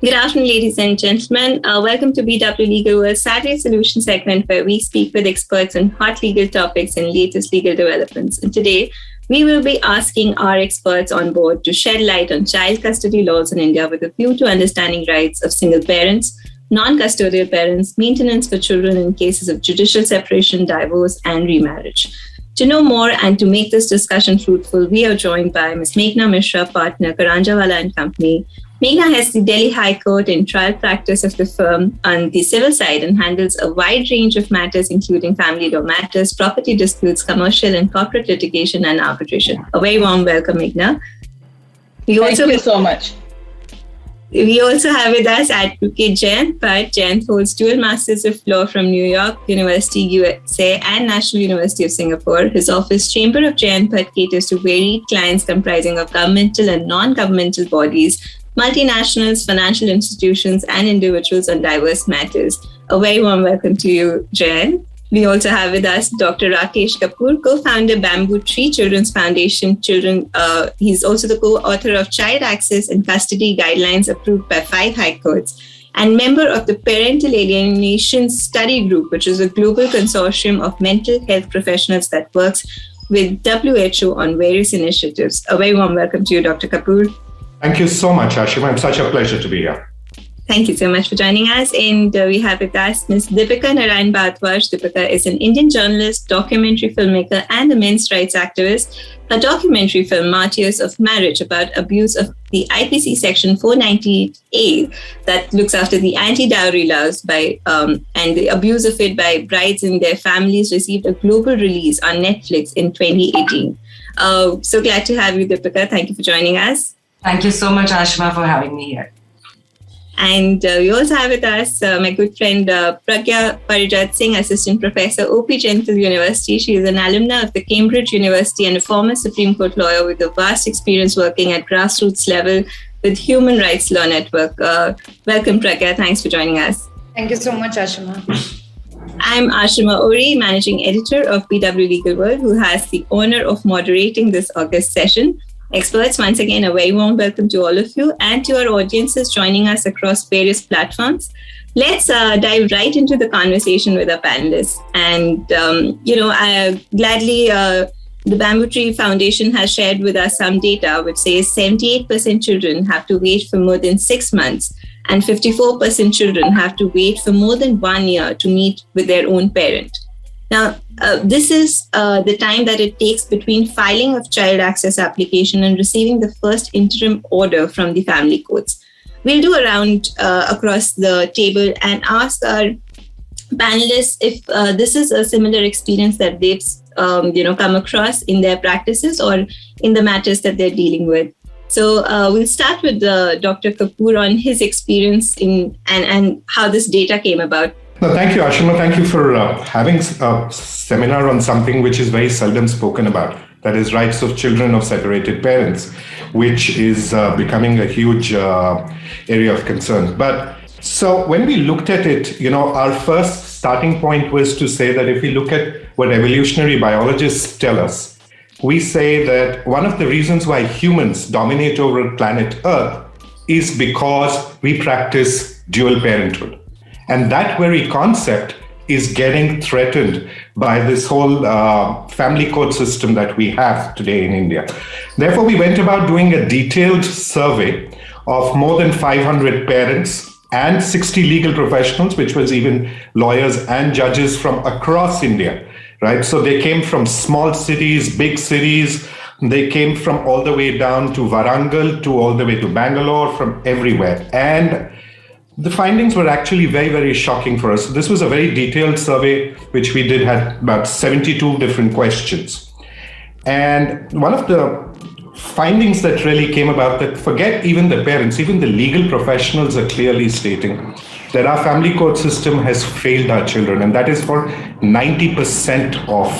Good afternoon, ladies and gentlemen. Welcome to BW Legal World's Saturday Solution segment, where we speak with experts on hot legal topics and latest legal developments. And today, we will be asking our experts on board to shed light on child custody laws in India with a view to understanding rights of single parents, non-custodial parents, maintenance for children in cases of judicial separation, divorce, and remarriage. To know more and to make this discussion fruitful, we are joined by Ms. Meghna Mishra, partner, Karanjawala and Company. Meghna has the Delhi High Court in trial practice of the firm on the civil side and handles a wide range of matters, including family law matters, property disputes, commercial and corporate litigation, and arbitration. A very warm welcome, Meghna. Thank you so much. We also have with us Advocate Jayant Bhatt. Jayant holds dual Masters of Law from New York University, USA and National University of Singapore. His office, Chamber of Jayant Bhatt, caters to varied clients comprising of governmental and non-governmental bodies, multinationals, financial institutions, and individuals on diverse matters. A very warm welcome to you, Jayant. We also have with us Dr. Rakesh Kapur, co-founder BambooTree Children's Foundation. He's also the co-author of Child Access and Custody Guidelines approved by 5 high courts and member of the Parental Alienation Study Group, which is a global consortium of mental health professionals that works with WHO on various initiatives. A very warm welcome to you, Dr. Kapur. Thank you so much, Ashima. It's such a pleasure to be here. Thank you so much for joining us. And we have with us Ms. Deepika Narayan Bhardwaj. Deepika is an Indian journalist, documentary filmmaker, and a men's rights activist. Her documentary film, Martyrs of Marriage, about abuse of the IPC Section 498A that looks after the anti-dowry laws and the abuse of it by brides and their families, received a global release on Netflix in 2018. So glad to have you, Deepika. Thank you for joining us. Thank you so much, Ashima, for having me here. And we also have with us my good friend Pragya Parijat Singh, Assistant Professor, OP Gentle University. She is an alumna of the Cambridge University and a former Supreme Court lawyer with a vast experience working at grassroots level with Human Rights Law Network. Welcome, Pragya. Thanks for joining us. Thank you so much, Ashima. I'm Ashima Ohri, Managing Editor of BW Legal World, who has the honor of moderating this August session. Experts, once again, a very warm welcome to all of you and to our audiences joining us across various platforms. Let's dive right into the conversation with our panelists. And, I gladly, the BambooTree Foundation has shared with us some data which says 78% children have to wait for more than 6 months and 54% children have to wait for more than 1 year to meet with their own parent. Now, this is the time that it takes between filing of child access application and receiving the first interim order from the family courts. We'll do a round across the table and ask our panelists if this is a similar experience that they've come across in their practices or in the matters that they're dealing with. So we'll start with Dr. Kapur on his experience and how this data came about. No, thank you, Ashima. Thank you for having a seminar on something which is very seldom spoken about, that is rights of children of separated parents, which is becoming a huge area of concern. But so when we looked at it, our first starting point was to say that if we look at what evolutionary biologists tell us, we say that one of the reasons why humans dominate over planet Earth is because we practice dual parenthood. And that very concept is getting threatened by this whole family court system that we have today in India. Therefore, we went about doing a detailed survey of more than 500 parents and 60 legal professionals, which was even lawyers and judges from across India, right? So they came from small cities, big cities. They came from all the way down to Warangal to all the way to Bangalore, from everywhere. And the findings were actually very, very shocking for us. This was a very detailed survey, which we did had about 72 different questions. And one of the findings that really came about, that forget even the parents, even the legal professionals are clearly stating that our family court system has failed our children. And that is for 90% of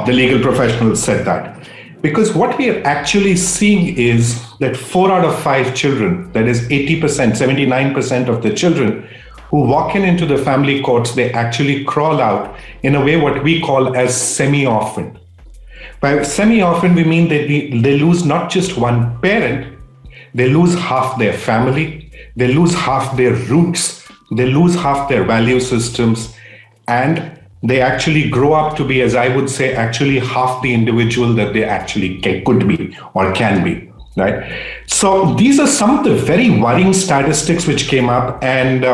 the legal professionals said that. Because what we are actually seeing is that 4 out of 5 children, that is 80%, 79% of the children who walk into the family courts, they actually crawl out in a way what we call as semi-orphan. By semi-orphan, we mean that they lose not just one parent, they lose half their family, they lose half their roots, they lose half their value systems, and they actually grow up to be, as I would say, actually half the individual that they actually could be or can be, right? So these are some of the very worrying statistics which came up, and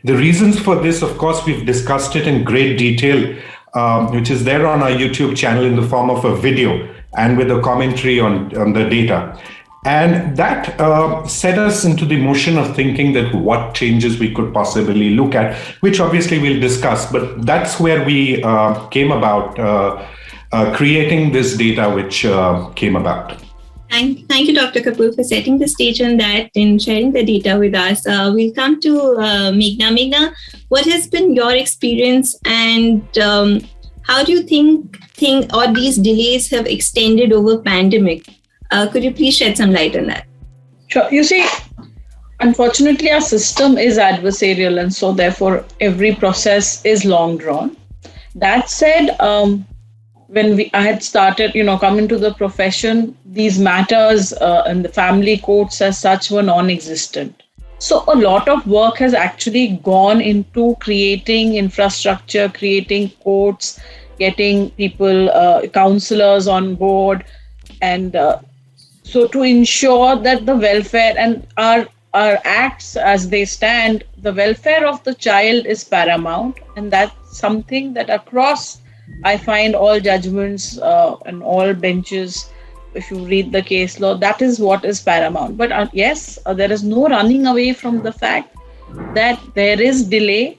the reasons for this, of course, we've discussed it in great detail, which is there on our YouTube channel in the form of a video and with a commentary on the data. And that set us into the motion of thinking that what changes we could possibly look at, which obviously we'll discuss. But that's where we came about creating this data, which came about. Thank you, Dr. Kapur, for setting the stage on that and sharing the data with us. We'll come to Meghna. Meghna, what has been your experience, and how do you think or these delays have extended over pandemic? Could you please shed some light on that? Sure. You see, unfortunately, our system is adversarial, and so therefore every process is long drawn. That said, when I had started, coming to the profession, these matters and the family courts as such were non-existent. So a lot of work has actually gone into creating infrastructure, creating courts, getting people, counselors on board, and so to ensure that the welfare and our acts as they stand, the welfare of the child is paramount. And that's something that across, I find all judgments and all benches, if you read the case law, that is what is paramount. But yes, there is no running away from the fact that there is delay.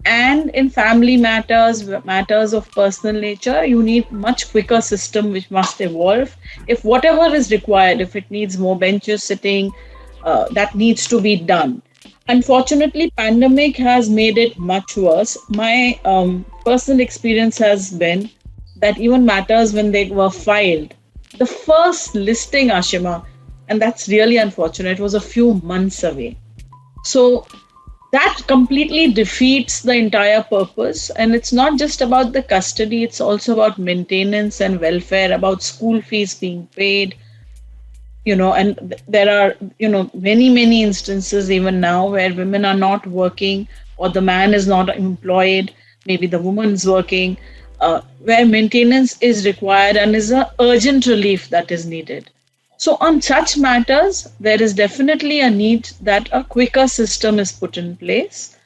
And in family matters of personal nature, you need much quicker system which must evolve. If whatever is required, if it needs more benches sitting, that needs to be done. Unfortunately, pandemic has made it much worse. My personal experience has been that even matters when they were filed, the first listing, Ashima, and that's really unfortunate, was a few months away. So that completely defeats the entire purpose. And it's not just about the custody, it's also about maintenance and welfare, about school fees being paid, and there are, many instances even now where women are not working or the man is not employed, maybe the woman's working, where maintenance is required and is an urgent relief that is needed. So on such matters, there is definitely a need that a quicker system is put in place.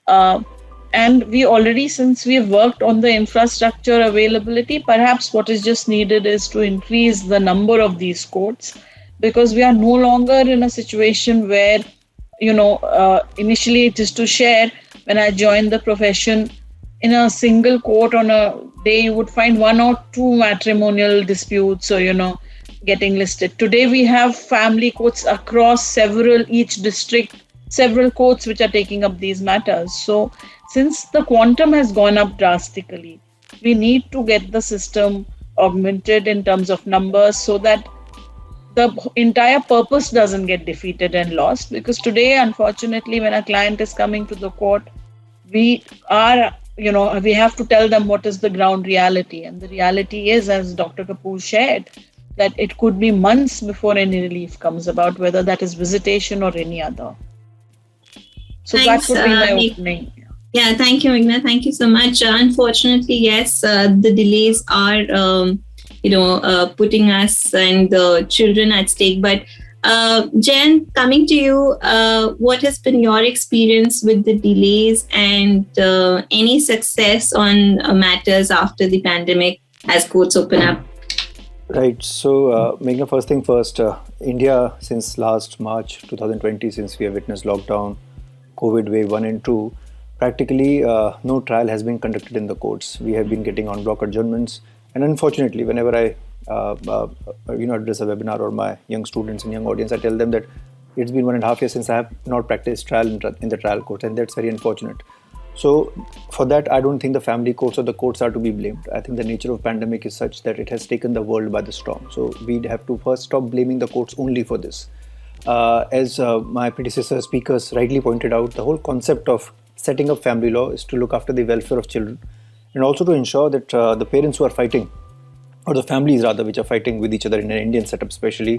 And we already, since we've worked on the infrastructure availability, perhaps what is just needed is to increase the number of these courts, because we are no longer in a situation where, initially just to share, when I joined the profession, in a single court on a day, you would find one or two matrimonial disputes or, getting listed. Today, we have family courts across each district, several courts which are taking up these matters. So since the quantum has gone up drastically, we need to get the system augmented in terms of numbers so that the entire purpose doesn't get defeated and lost. Because today, unfortunately, when a client is coming to the court, we have to tell them what is the ground reality. And the reality is, as Dr. Kapur shared, that it could be months before any relief comes about, whether that is visitation or any other. So Thanks, that would be my opening. Yeah, thank you, Meghna. Thank you so much. Unfortunately, yes, the delays are, putting us and the children at stake. But Jayant, coming to you, what has been your experience with the delays and any success on matters after the pandemic as courts open up? Right. So, Meghna, first thing first, India, since last March 2020, since we have witnessed lockdown, COVID wave 1 and 2, practically no trial has been conducted in the courts. We have been getting on block adjournments. And unfortunately, whenever I address a webinar or my young students and young audience, I tell them that it's been 1.5 years since I have not practiced trial in the trial court, and that's very unfortunate. So for that, I don't think the family courts or the courts are to be blamed. I think the nature of pandemic is such that it has taken the world by the storm. So we'd have to first stop blaming the courts only for this. As my predecessor speakers rightly pointed out, the whole concept of setting up family law is to look after the welfare of children and also to ensure that the parents who are fighting, or the families rather, which are fighting with each other in an Indian setup especially,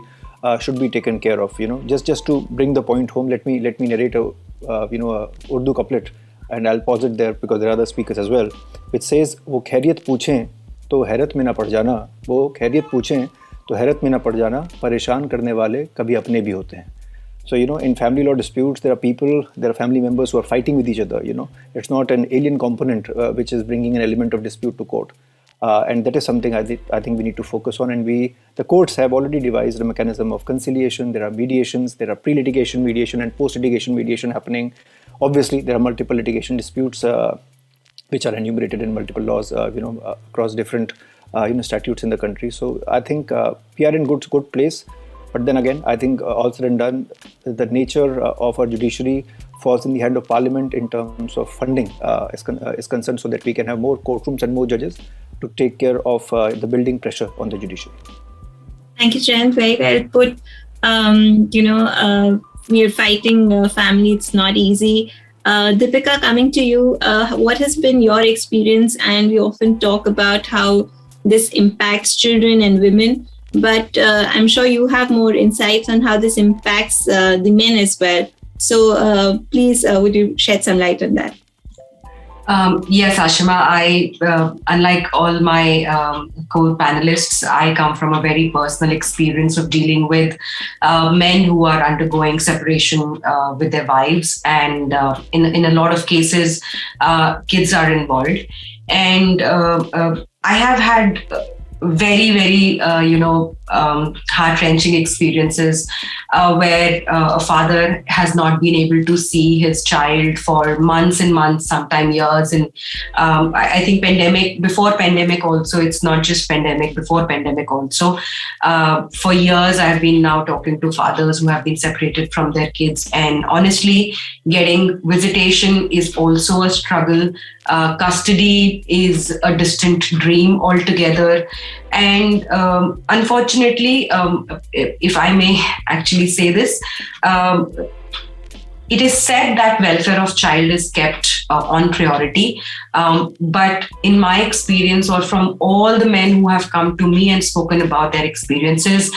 should be taken care of. Just to bring the point home, let me narrate a Urdu couplet, and I'll pause it there because there are other speakers as well, which says, वो खैरियत पूछें तो हैरत में ना पड़ जाना, वो खैरियत पूछें तो हैरत में ना पड़ जाना, परेशान करने वाले कभी अपने भी होते हैं. So, in family law disputes, there are family members who are fighting with each other. It's not an alien component which is bringing an element of dispute to court. And that is something I think we need to focus on. And the courts have already devised a mechanism of conciliation. There are mediations, there are pre-litigation mediation and post-litigation mediation happening. Obviously, there are multiple litigation disputes which are enumerated in multiple laws, across different statutes in the country. So I think we are in good place. But then again, I think all said and done, the nature of our judiciary falls in the hand of Parliament in terms of funding is concerned, so that we can have more courtrooms and more judges to take care of the building pressure on the judiciary. Thank you, Jayant. Very well put. We are fighting family. It's not easy. Deepika, coming to you, what has been your experience? And we often talk about how this impacts children and women. But I'm sure you have more insights on how this impacts the men as well. So please, would you shed some light on that? Yes, Ashima, I, unlike all my co-panelists, I come from a very personal experience of dealing with men who are undergoing separation with their wives. And in a lot of cases, kids are involved. And I have had very, very, heart-wrenching experiences where a father has not been able to see his child for months and months, sometimes years. And I think before pandemic also, it's not just pandemic, before pandemic also. For years, I've been now talking to fathers who have been separated from their kids. And honestly, getting visitation is also a struggle. Custody is a distant dream altogether. And unfortunately, if I may actually say this, it is said that welfare of child is kept on priority. But in my experience, or from all the men who have come to me and spoken about their experiences,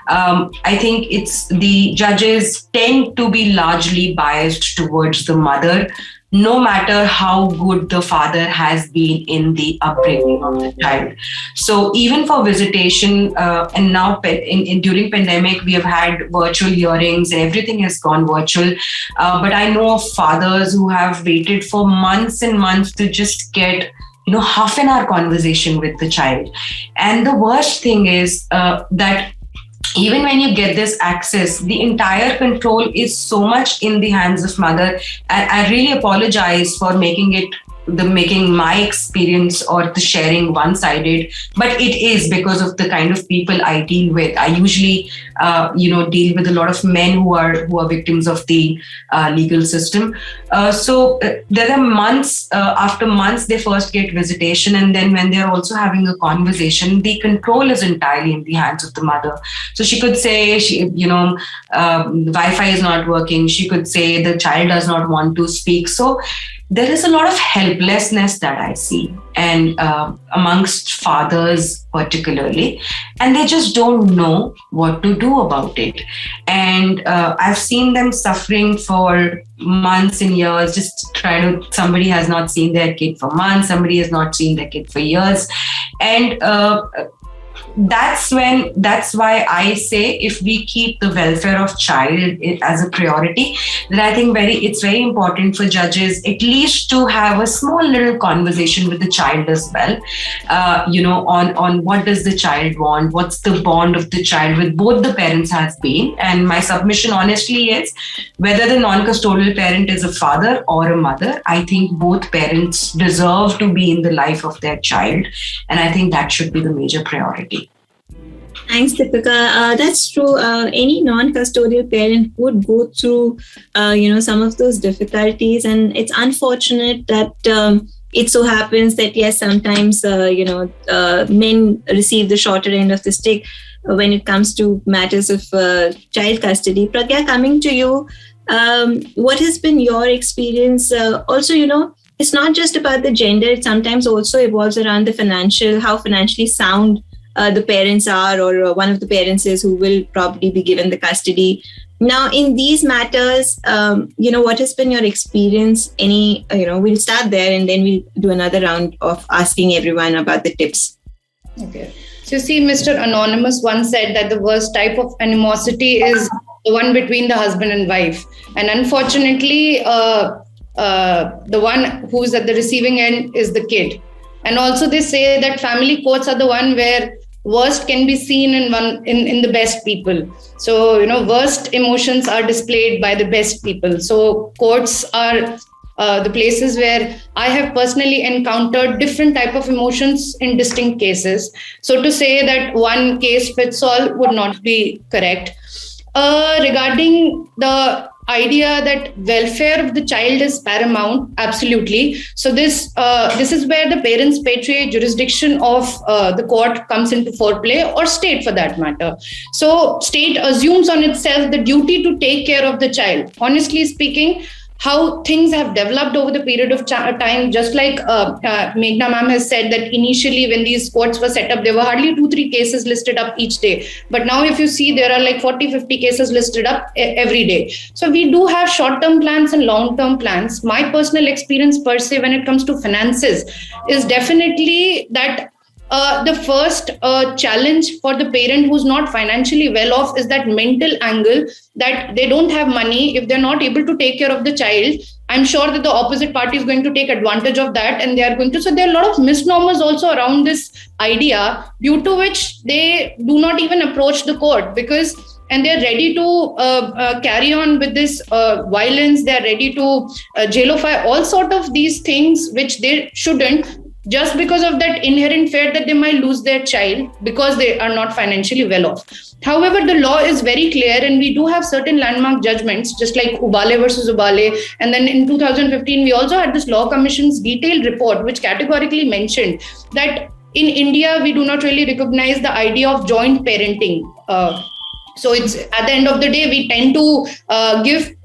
I think the judges tend to be largely biased towards the mother, no matter how good the father has been in the upbringing of the child. So even for visitation, and now during pandemic, we have had virtual hearings and everything has gone virtual. But I know of fathers who have waited for months and months to just get half an hour conversation with the child. And the worst thing is that even when you get this access, the entire control is so much in the hands of mother. And I really apologize for making my experience or the sharing one-sided, but it is because of the kind of people I deal with. I usually, deal with a lot of men who are victims of the legal system. So there are months after months they first get visitation, and then when they're also having a conversation, the control is entirely in the hands of the mother. So she could say, Wi-Fi is not working. She could say the child does not want to speak. So there is a lot of helplessness that I see, and amongst fathers particularly, and they just don't know what to do about it. And I've seen them suffering for months and years, somebody has not seen their kid for months, somebody has not seen their kid for years. And that's why I say, if we keep the welfare of child as a priority, then I think it's very important for judges at least to have a small little conversation with the child as well, on what does the child want, what's the bond of the child with both the parents has been. And my submission honestly is, whether the non-custodial parent is a father or a mother, I think both parents deserve to be in the life of their child, and I think that should be the major priority. Thanks, Deepika. That's true. Any non-custodial parent would go through, some of those difficulties, and it's unfortunate that it so happens that yes, sometimes men receive the shorter end of the stick when it comes to matters of child custody. Pragya, coming to you, what has been your experience? Also, it's not just about the gender. It sometimes also evolves around how financially sound the parents are, or one of the parents is, who will probably be given the custody. Now, in these matters, what has been your experience? We'll start there and then we'll do another round of asking everyone about the tips. Okay. So see, Mr. Anonymous once said that the worst type of animosity is the one between the husband and wife. And unfortunately, the one who's at the receiving end is the kid. And also they say that family courts are the one where worst can be seen in the best people. So, worst emotions are displayed by the best people. So courts are the places where I have personally encountered different type of emotions in distinct cases. So to say that one case fits all would not be correct. Regarding the idea that welfare of the child is paramount, absolutely. So this is where the parents patriae jurisdiction of the court comes into foreplay, or state for that matter. So state assumes on itself the duty to take care of the child. Honestly speaking, how things have developed over the period of time, just like Meghna ma'am has said that initially when these courts were set up, there were hardly 2-3 cases listed up each day. But now if you see, there are like 40-50 cases listed up every day. So we do have short-term plans and long-term plans. My personal experience per se when it comes to finances is definitely that the first challenge for the parent who's not financially well off is that mental angle that they don't have money. If they're not able to take care of the child, I'm sure that the opposite party is going to take advantage of that, and they are going to. So there are a lot of misnomers also around this idea, due to which they do not even approach the court, and they're ready to carry on with this violence. They're ready to jailify all sort of these things which they shouldn't, just because of that inherent fear that they might lose their child because they are not financially well off. However, the law is very clear, and we do have certain landmark judgments, just like Ubale versus Ubale. And then in 2015, we also had this Law Commission's detailed report, which categorically mentioned that in India, we do not really recognize the idea of joint parenting. So it's at the end of the day, we tend to give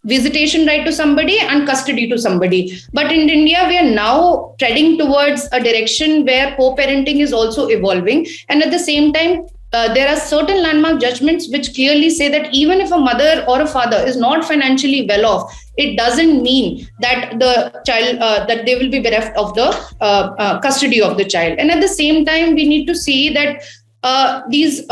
visitation right to somebody and custody to somebody. But in India, we are now treading towards a direction where co-parenting is also evolving. And at the same time, there are certain landmark judgments which clearly say that even if a mother or a father is not financially well off, it doesn't mean that the child, that they will be bereft of the custody of the child. And at the same time, we need to see that these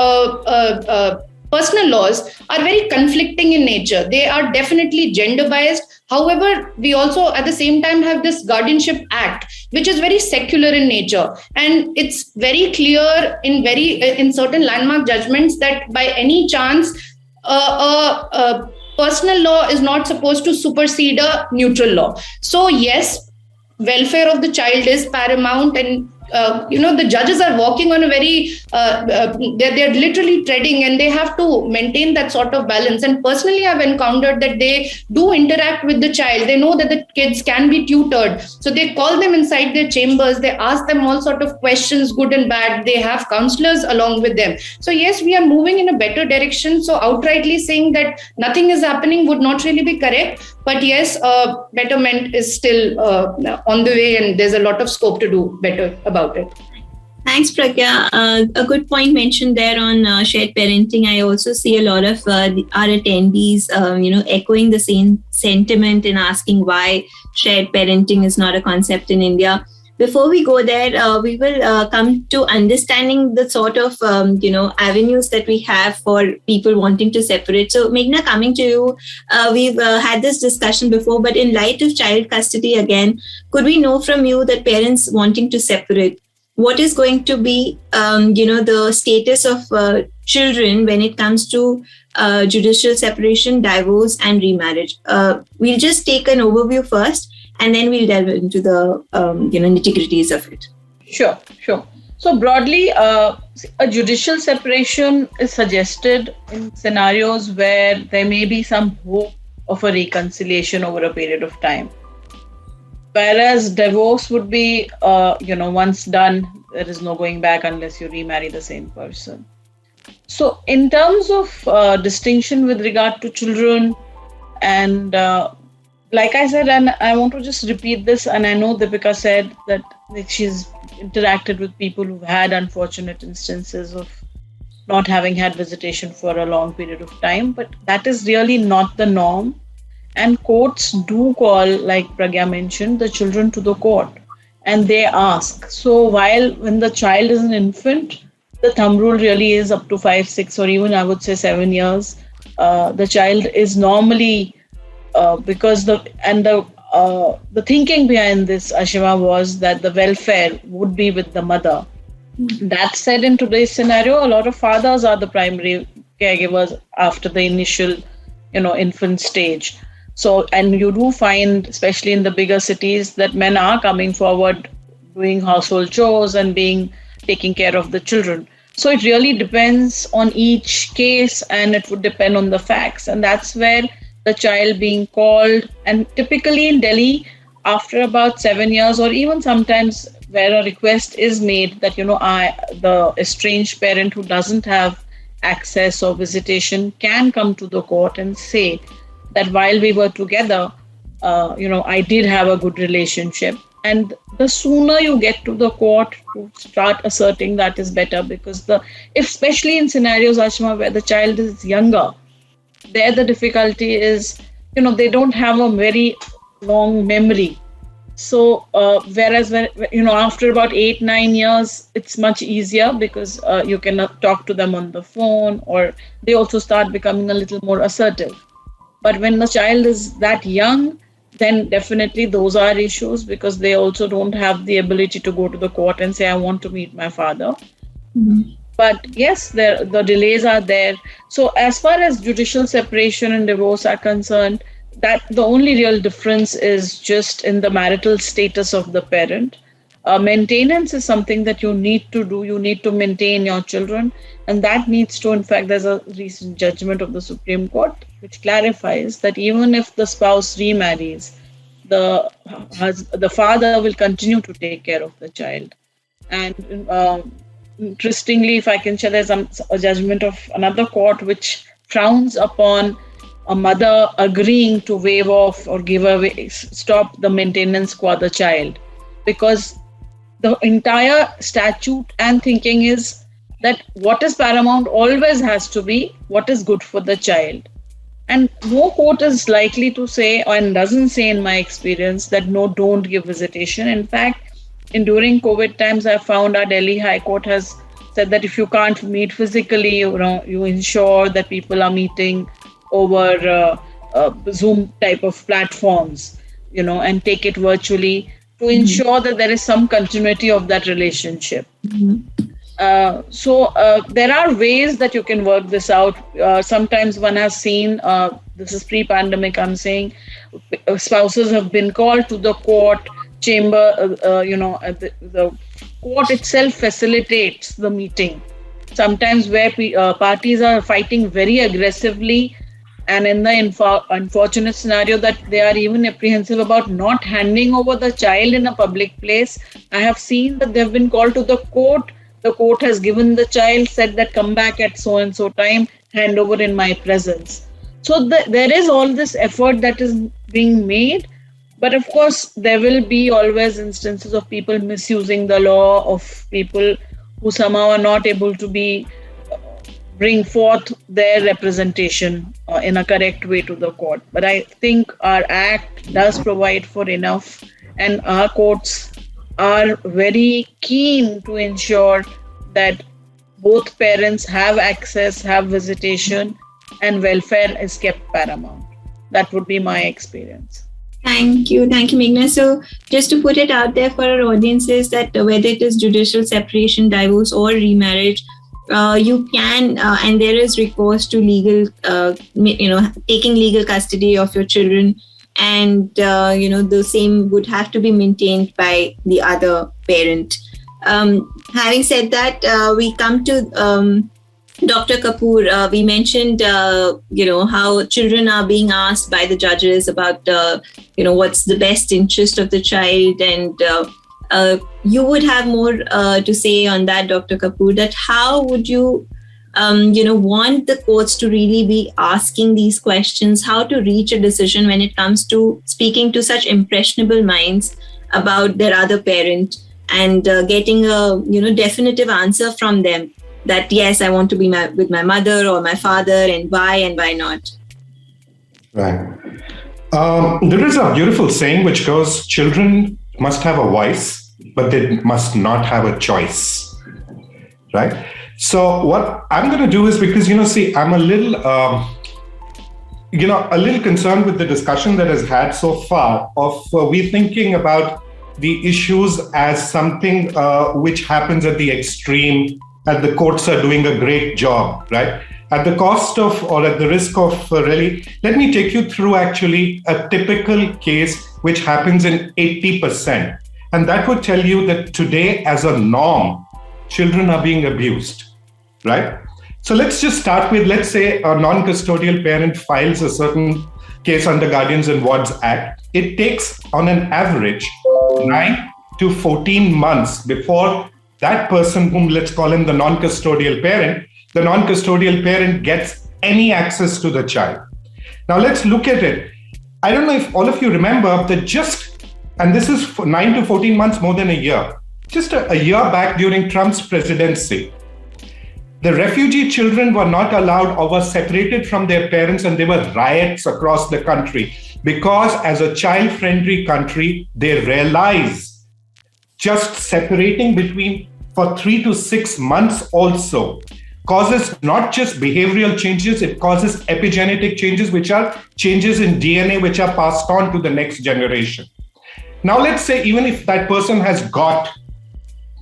personal laws are very conflicting in nature. They are definitely gender biased. However, we also at the same time have this Guardianship Act, which is very secular in nature. And it's very clear in certain landmark judgments that by any chance, personal law is not supposed to supersede a neutral law. So yes, welfare of the child is paramount, and the judges are walking on a very, they're literally treading, and they have to maintain that sort of balance. And personally, I've encountered that they do interact with the child. They know that the kids can be tutored. So they call them inside their chambers. They ask them all sort of questions, good and bad. They have counselors along with them. So yes, we are moving in a better direction. So outrightly saying that nothing is happening would not really be correct. But yes, betterment is still on the way, and there's a lot of scope to do better about it. Thanks, Pragya. A good point mentioned there on shared parenting. I also see a lot of our attendees, echoing the same sentiment and asking why shared parenting is not a concept in India. Before we go there, we will come to understanding the sort of, avenues that we have for people wanting to separate. So, Meghna, coming to you, we've had this discussion before, but in light of child custody again, could we know from you that parents wanting to separate, what is going to be, the status of children when it comes to judicial separation, divorce, and remarriage? We'll just take an overview first, and then we'll delve into the nitty-gritties of it. Sure. So broadly, a judicial separation is suggested in scenarios where there may be some hope of a reconciliation over a period of time. Whereas divorce would be, once done, there is no going back unless you remarry the same person. So in terms of distinction with regard to children, and like I said, and I want to just repeat this, and I know Deepika said that she's interacted with people who've had unfortunate instances of not having had visitation for a long period of time, but that is really not the norm. And courts do call, like Pragya mentioned, the children to the court and they ask. So when the child is an infant, the thumb rule really is up to 5, 6, or even I would say 7 years. The child is normally because the thinking behind this, Ashima, was that the welfare would be with the mother. That said, in today's scenario, a lot of fathers are the primary caregivers after the initial, infant stage. So, and you do find, especially in the bigger cities, that men are coming forward doing household chores and taking care of the children. So it really depends on each case, and it would depend on the facts. And that's where the child being called, and typically in Delhi, after about 7 years, or even sometimes where a request is made that, the estranged parent who doesn't have access or visitation can come to the court and say that while we were together, I did have a good relationship. And the sooner you get to the court to start asserting that is better, because especially in scenarios, Ashima, where the child is younger, there the difficulty is, they don't have a very long memory. So whereas, after about 8, 9 years, it's much easier because you can talk to them on the phone, or they also start becoming a little more assertive. But when the child is that young, then definitely those are issues, because they also don't have the ability to go to the court and say, I want to meet my father. Mm-hmm. But yes, the delays are there. So as far as judicial separation and divorce are concerned, that the only real difference is just in the marital status of the parent. Maintenance is something that you need to do. You need to maintain your children. And that needs to, in fact, there's a recent judgment of the Supreme Court which clarifies that even if the spouse remarries, the father will continue to take care of the child. And interestingly, if I can share, there's a judgment of another court which frowns upon a mother agreeing to waive off or stop the maintenance for the child, because the entire statute and thinking is that what is paramount always has to be what is good for the child. And no court is likely to say, and doesn't say in my experience, that no, don't give visitation. In fact, during COVID times, I found our Delhi High Court has said that if you can't meet physically, you ensure that people are meeting over Zoom type of platforms, and take it virtually to ensure that there is some continuity of that relationship. Mm-hmm. So there are ways that you can work this out. Sometimes one has seen, this is pre-pandemic, I'm saying, spouses have been called to the court chamber, the court itself facilitates the meeting. Sometimes where parties are fighting very aggressively, and in the unfortunate scenario that they are even apprehensive about not handing over the child in a public place, I have seen that they have been called to the court. The court has given the child, said that come back at so-and-so time, hand over in my presence. So there is all this effort that is being made. But of course, there will be always instances of people misusing the law, of people who somehow are not able to bring forth their representation in a correct way to the court. But I think our Act does provide for enough, and our courts are very keen to ensure that both parents have access, have visitation, and welfare is kept paramount. That would be my experience. Thank you, Meghna. So just to put it out there for our audiences, that whether it is judicial separation, divorce, or remarriage, you can, and there is recourse to legal, taking legal custody of your children, and the same would have to be maintained by the other parent. Having said that, we come to Dr. Kapur. We mentioned, how children are being asked by the judges about, what's the best interest of the child, and you would have more to say on that, Dr. Kapur, that how would you, want the courts to really be asking these questions, how to reach a decision when it comes to speaking to such impressionable minds about their other parent, and getting a definitive answer from them that yes, I want to be with my mother or my father, and why not. Right. There is a beautiful saying which goes, children must have a voice, but they must not have a choice. Right? So what I'm going to do is, because, I'm a little, a little concerned with the discussion that has had so far of we thinking about the issues as something which happens at the extreme, and the courts are doing a great job, right? At the cost of, or at the risk of really, let me take you through actually a typical case which happens in 80%. And that would tell you that today, as a norm, children are being abused, right? So let's just start with, let's say a non-custodial parent files a certain case under Guardians and Wards Act. It takes on an average 9 to 14 months before that person, whom let's call him the non-custodial parent gets any access to the child. Now let's look at it. I don't know if all of you remember that and this is for 9 to 14 months, more than a year, just a year back during Trump's presidency, the refugee children were not allowed or were separated from their parents, and there were riots across the country because as a child-friendly country, they realize just separating between for 3 to 6 months also causes not just behavioral changes, it causes epigenetic changes, which are changes in DNA, which are passed on to the next generation. Now, let's say even if that person has got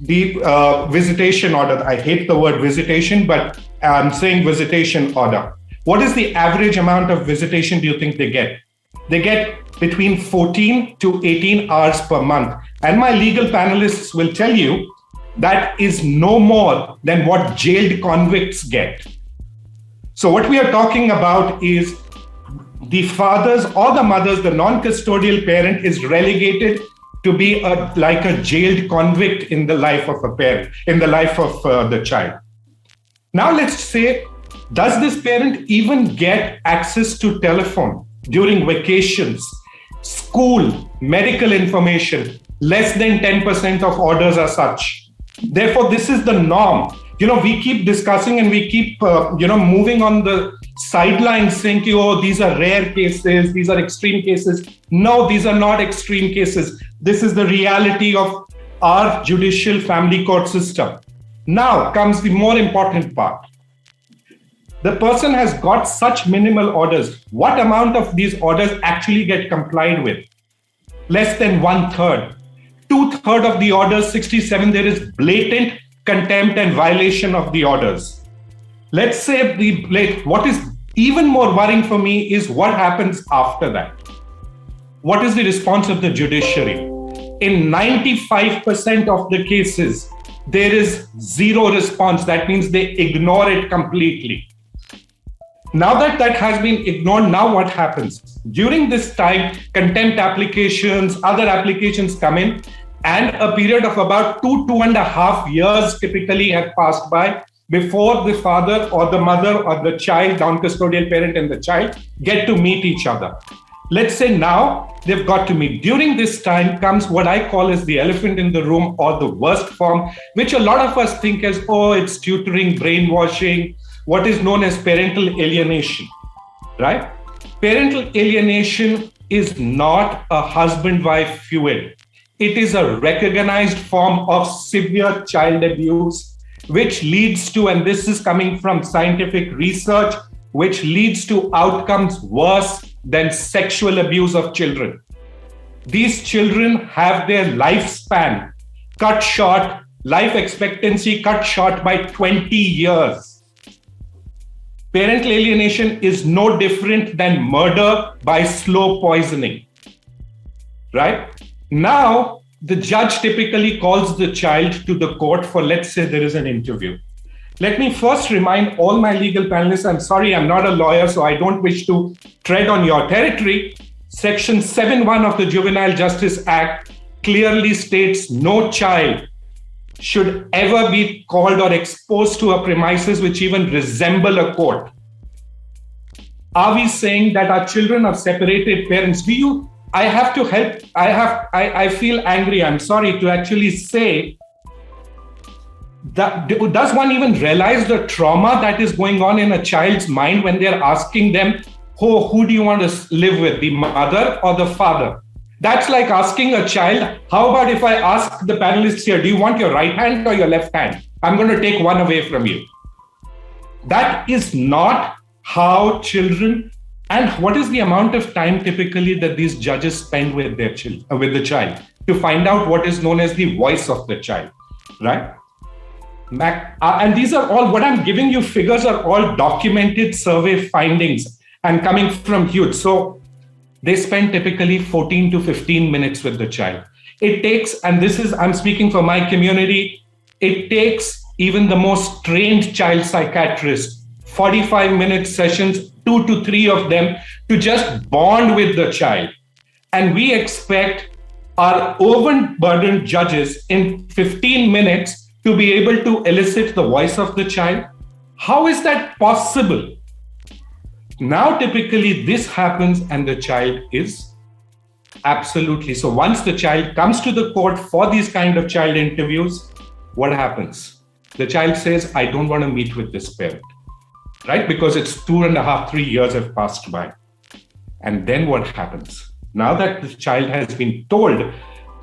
the visitation order, I hate the word visitation, but I'm saying visitation order. What is the average amount of visitation do you think they get? They get between 14 to 18 hours per month. And my legal panelists will tell you that is no more than what jailed convicts get. So what we are talking about is the fathers or the mothers, the non-custodial parent is relegated to be like a jailed convict in the life of a parent, in the life of the child. Now let's say, does this parent even get access to telephone during vacations, school, medical information? Less than 10% of orders are such. Therefore, this is the norm. We keep discussing and we keep, moving on the sidelines saying, these are rare cases, these are extreme cases. No, these are not extreme cases. This is the reality of our judicial family court system. Now comes the more important part. The person has got such minimal orders. What amount of these orders actually get complied with? Less than 1/3. 2/3 of the orders, 67, there is blatant contempt and violation of the orders. Let's say what is even more worrying for me is what happens after that. What is the response of the judiciary? In 95% of the cases, there is zero response. That means they ignore it completely. Now that has been ignored, now what happens? During this time, contempt applications, other applications come in, and a period of about 2.5 years typically have passed by before the father or the mother or the child, non-custodial parent and the child, get to meet each other. Let's say now they've got to meet. During this time comes what I call as the elephant in the room, or the worst form, which a lot of us think as, it's tutoring, brainwashing, what is known as parental alienation, right? Parental alienation is not a husband-wife feud. It is a recognized form of severe child abuse, which leads to, and this is coming from scientific research, which leads to outcomes worse than sexual abuse of children. These children have their lifespan cut short, life expectancy cut short by 20 years. Parental alienation is no different than murder by slow poisoning, right? Now, the judge typically calls the child to the court for, let's say there is an interview. Let me first remind all my legal panelists, I'm sorry, I'm not a lawyer, so I don't wish to tread on your territory. Section 7(1) of the Juvenile Justice Act clearly states no child should ever be called or exposed to a premises which even resemble a court. Are we saying that our children of separated parents, do you I have to help. I feel angry. I'm sorry to actually say that. Does one even realize the trauma that is going on in a child's mind when they're asking them, who do you want to live with, the mother or the father? That's like asking a child, how about if I ask the panelists here, do you want your right hand or your left hand? I'm going to take one away from you. That is not how children, and what is the amount of time typically that these judges spend with their with the child to find out what is known as the voice of the child, right? And these are all, what I'm giving you figures are all documented survey findings and coming from huge. So they spend typically 14 to 15 minutes with the child. It takes, and this is, I'm speaking for my community, it takes even the most trained child psychiatrist 45-minute sessions, 2 to 3 of them, to just bond with the child. And we expect our overburdened judges in 15 minutes to be able to elicit the voice of the child. How is that possible? Now, typically this happens and the child is absolutely. So once the child comes to the court for these kind of child interviews, what happens? The child says, I don't want to meet with this parent, right? Because it's 2.5, 3 years have passed by. And then what happens? Now that the child has been told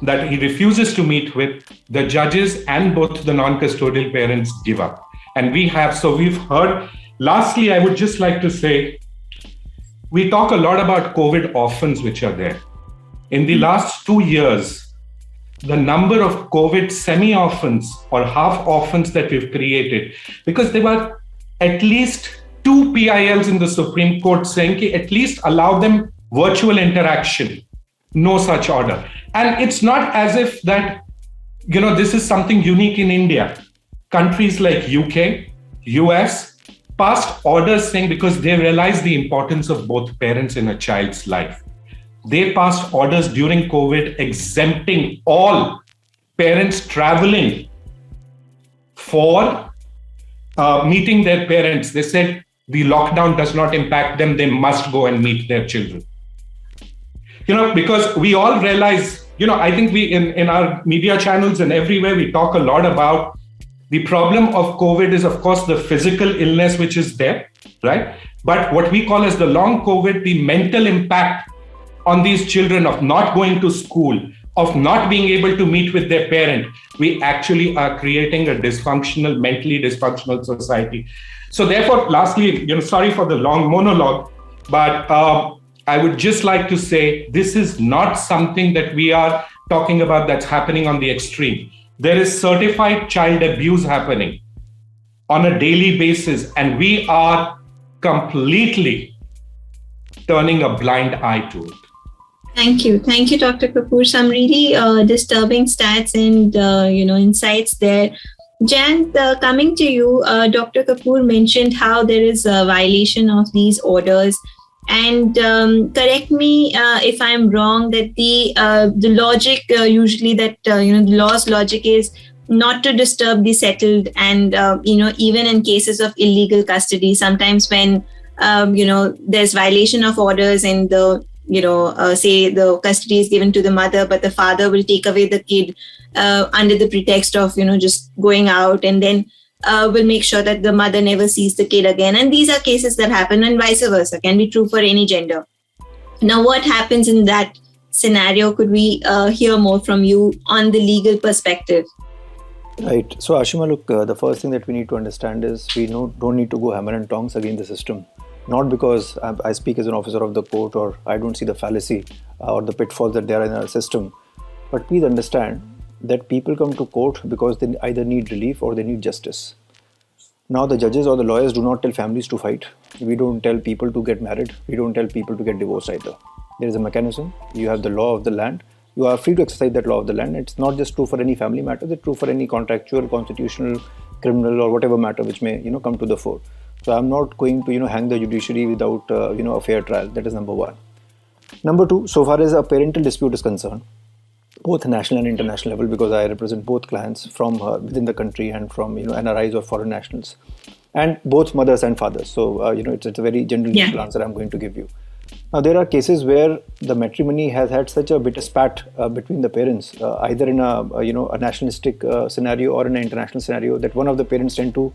that he refuses to meet with, the judges and both the non-custodial parents give up. And we've heard, lastly, I would just like to say, we talk a lot about COVID orphans which are there. In the last 2 years, the number of COVID semi-orphans or half orphans that we've created, because there were at least 2 PILs in the Supreme Court saying at least allow them virtual interaction. No such order. And it's not as if that, this is something unique in India. Countries like UK, US, passed orders saying, because they realize the importance of both parents in a child's life. They passed orders during COVID exempting all parents traveling for meeting their parents. They said the lockdown does not impact them. They must go and meet their children. Because we all realize, I think we in our media channels and everywhere, we talk a lot about the problem of COVID is, of course, the physical illness which is there, right? But what we call as the long COVID, the mental impact on these children of not going to school, of not being able to meet with their parent, we actually are creating a mentally dysfunctional society. So therefore, lastly, sorry for the long monologue, but I would just like to say, this is not something that we are talking about that's happening on the extreme. There is certified child abuse happening on a daily basis, and we are completely turning a blind eye to it. Thank you, Dr. Kapur. Some really disturbing stats and insights there. Jayant, coming to you, Dr. Kapur mentioned how there is a violation of these orders. And correct me if I'm wrong, that the logic usually that the law's logic is not to disturb the settled, and even in cases of illegal custody, sometimes when there's violation of orders and the say the custody is given to the mother, but the father will take away the kid under the pretext of just going out, and then will make sure that the mother never sees the kid again. And these are cases that happen, and vice versa, can be true for any gender. Now, what happens in that scenario? Could we hear more from you on the legal perspective? Right. So, Ashima, look, the first thing that we need to understand is we don't need to go hammer and tongs against the system. Not because I speak as an officer of the court or I don't see the fallacy or the pitfalls that there are in our system. But please understand that people come to court because they either need relief or they need justice. Now, the judges or the lawyers do not tell families to fight. We don't tell people to get married. We don't tell people to get divorced either. There is a mechanism. You have the law of the land. You are free to exercise that law of the land. It's not just true for any family matter. It's true for any contractual, constitutional, criminal, or whatever matter which may come to the fore. So I'm not going to hang the judiciary without a fair trial. That is number one. Number two, so far as a parental dispute is concerned, both national and international level, because I represent both clients from within the country and from NRIs or foreign nationals, and both mothers and fathers. So it's a very general answer I'm going to give you. Now, there are cases where the matrimony has had such a bitter spat between the parents, either in a nationalistic scenario or in an international scenario, that one of the parents tend to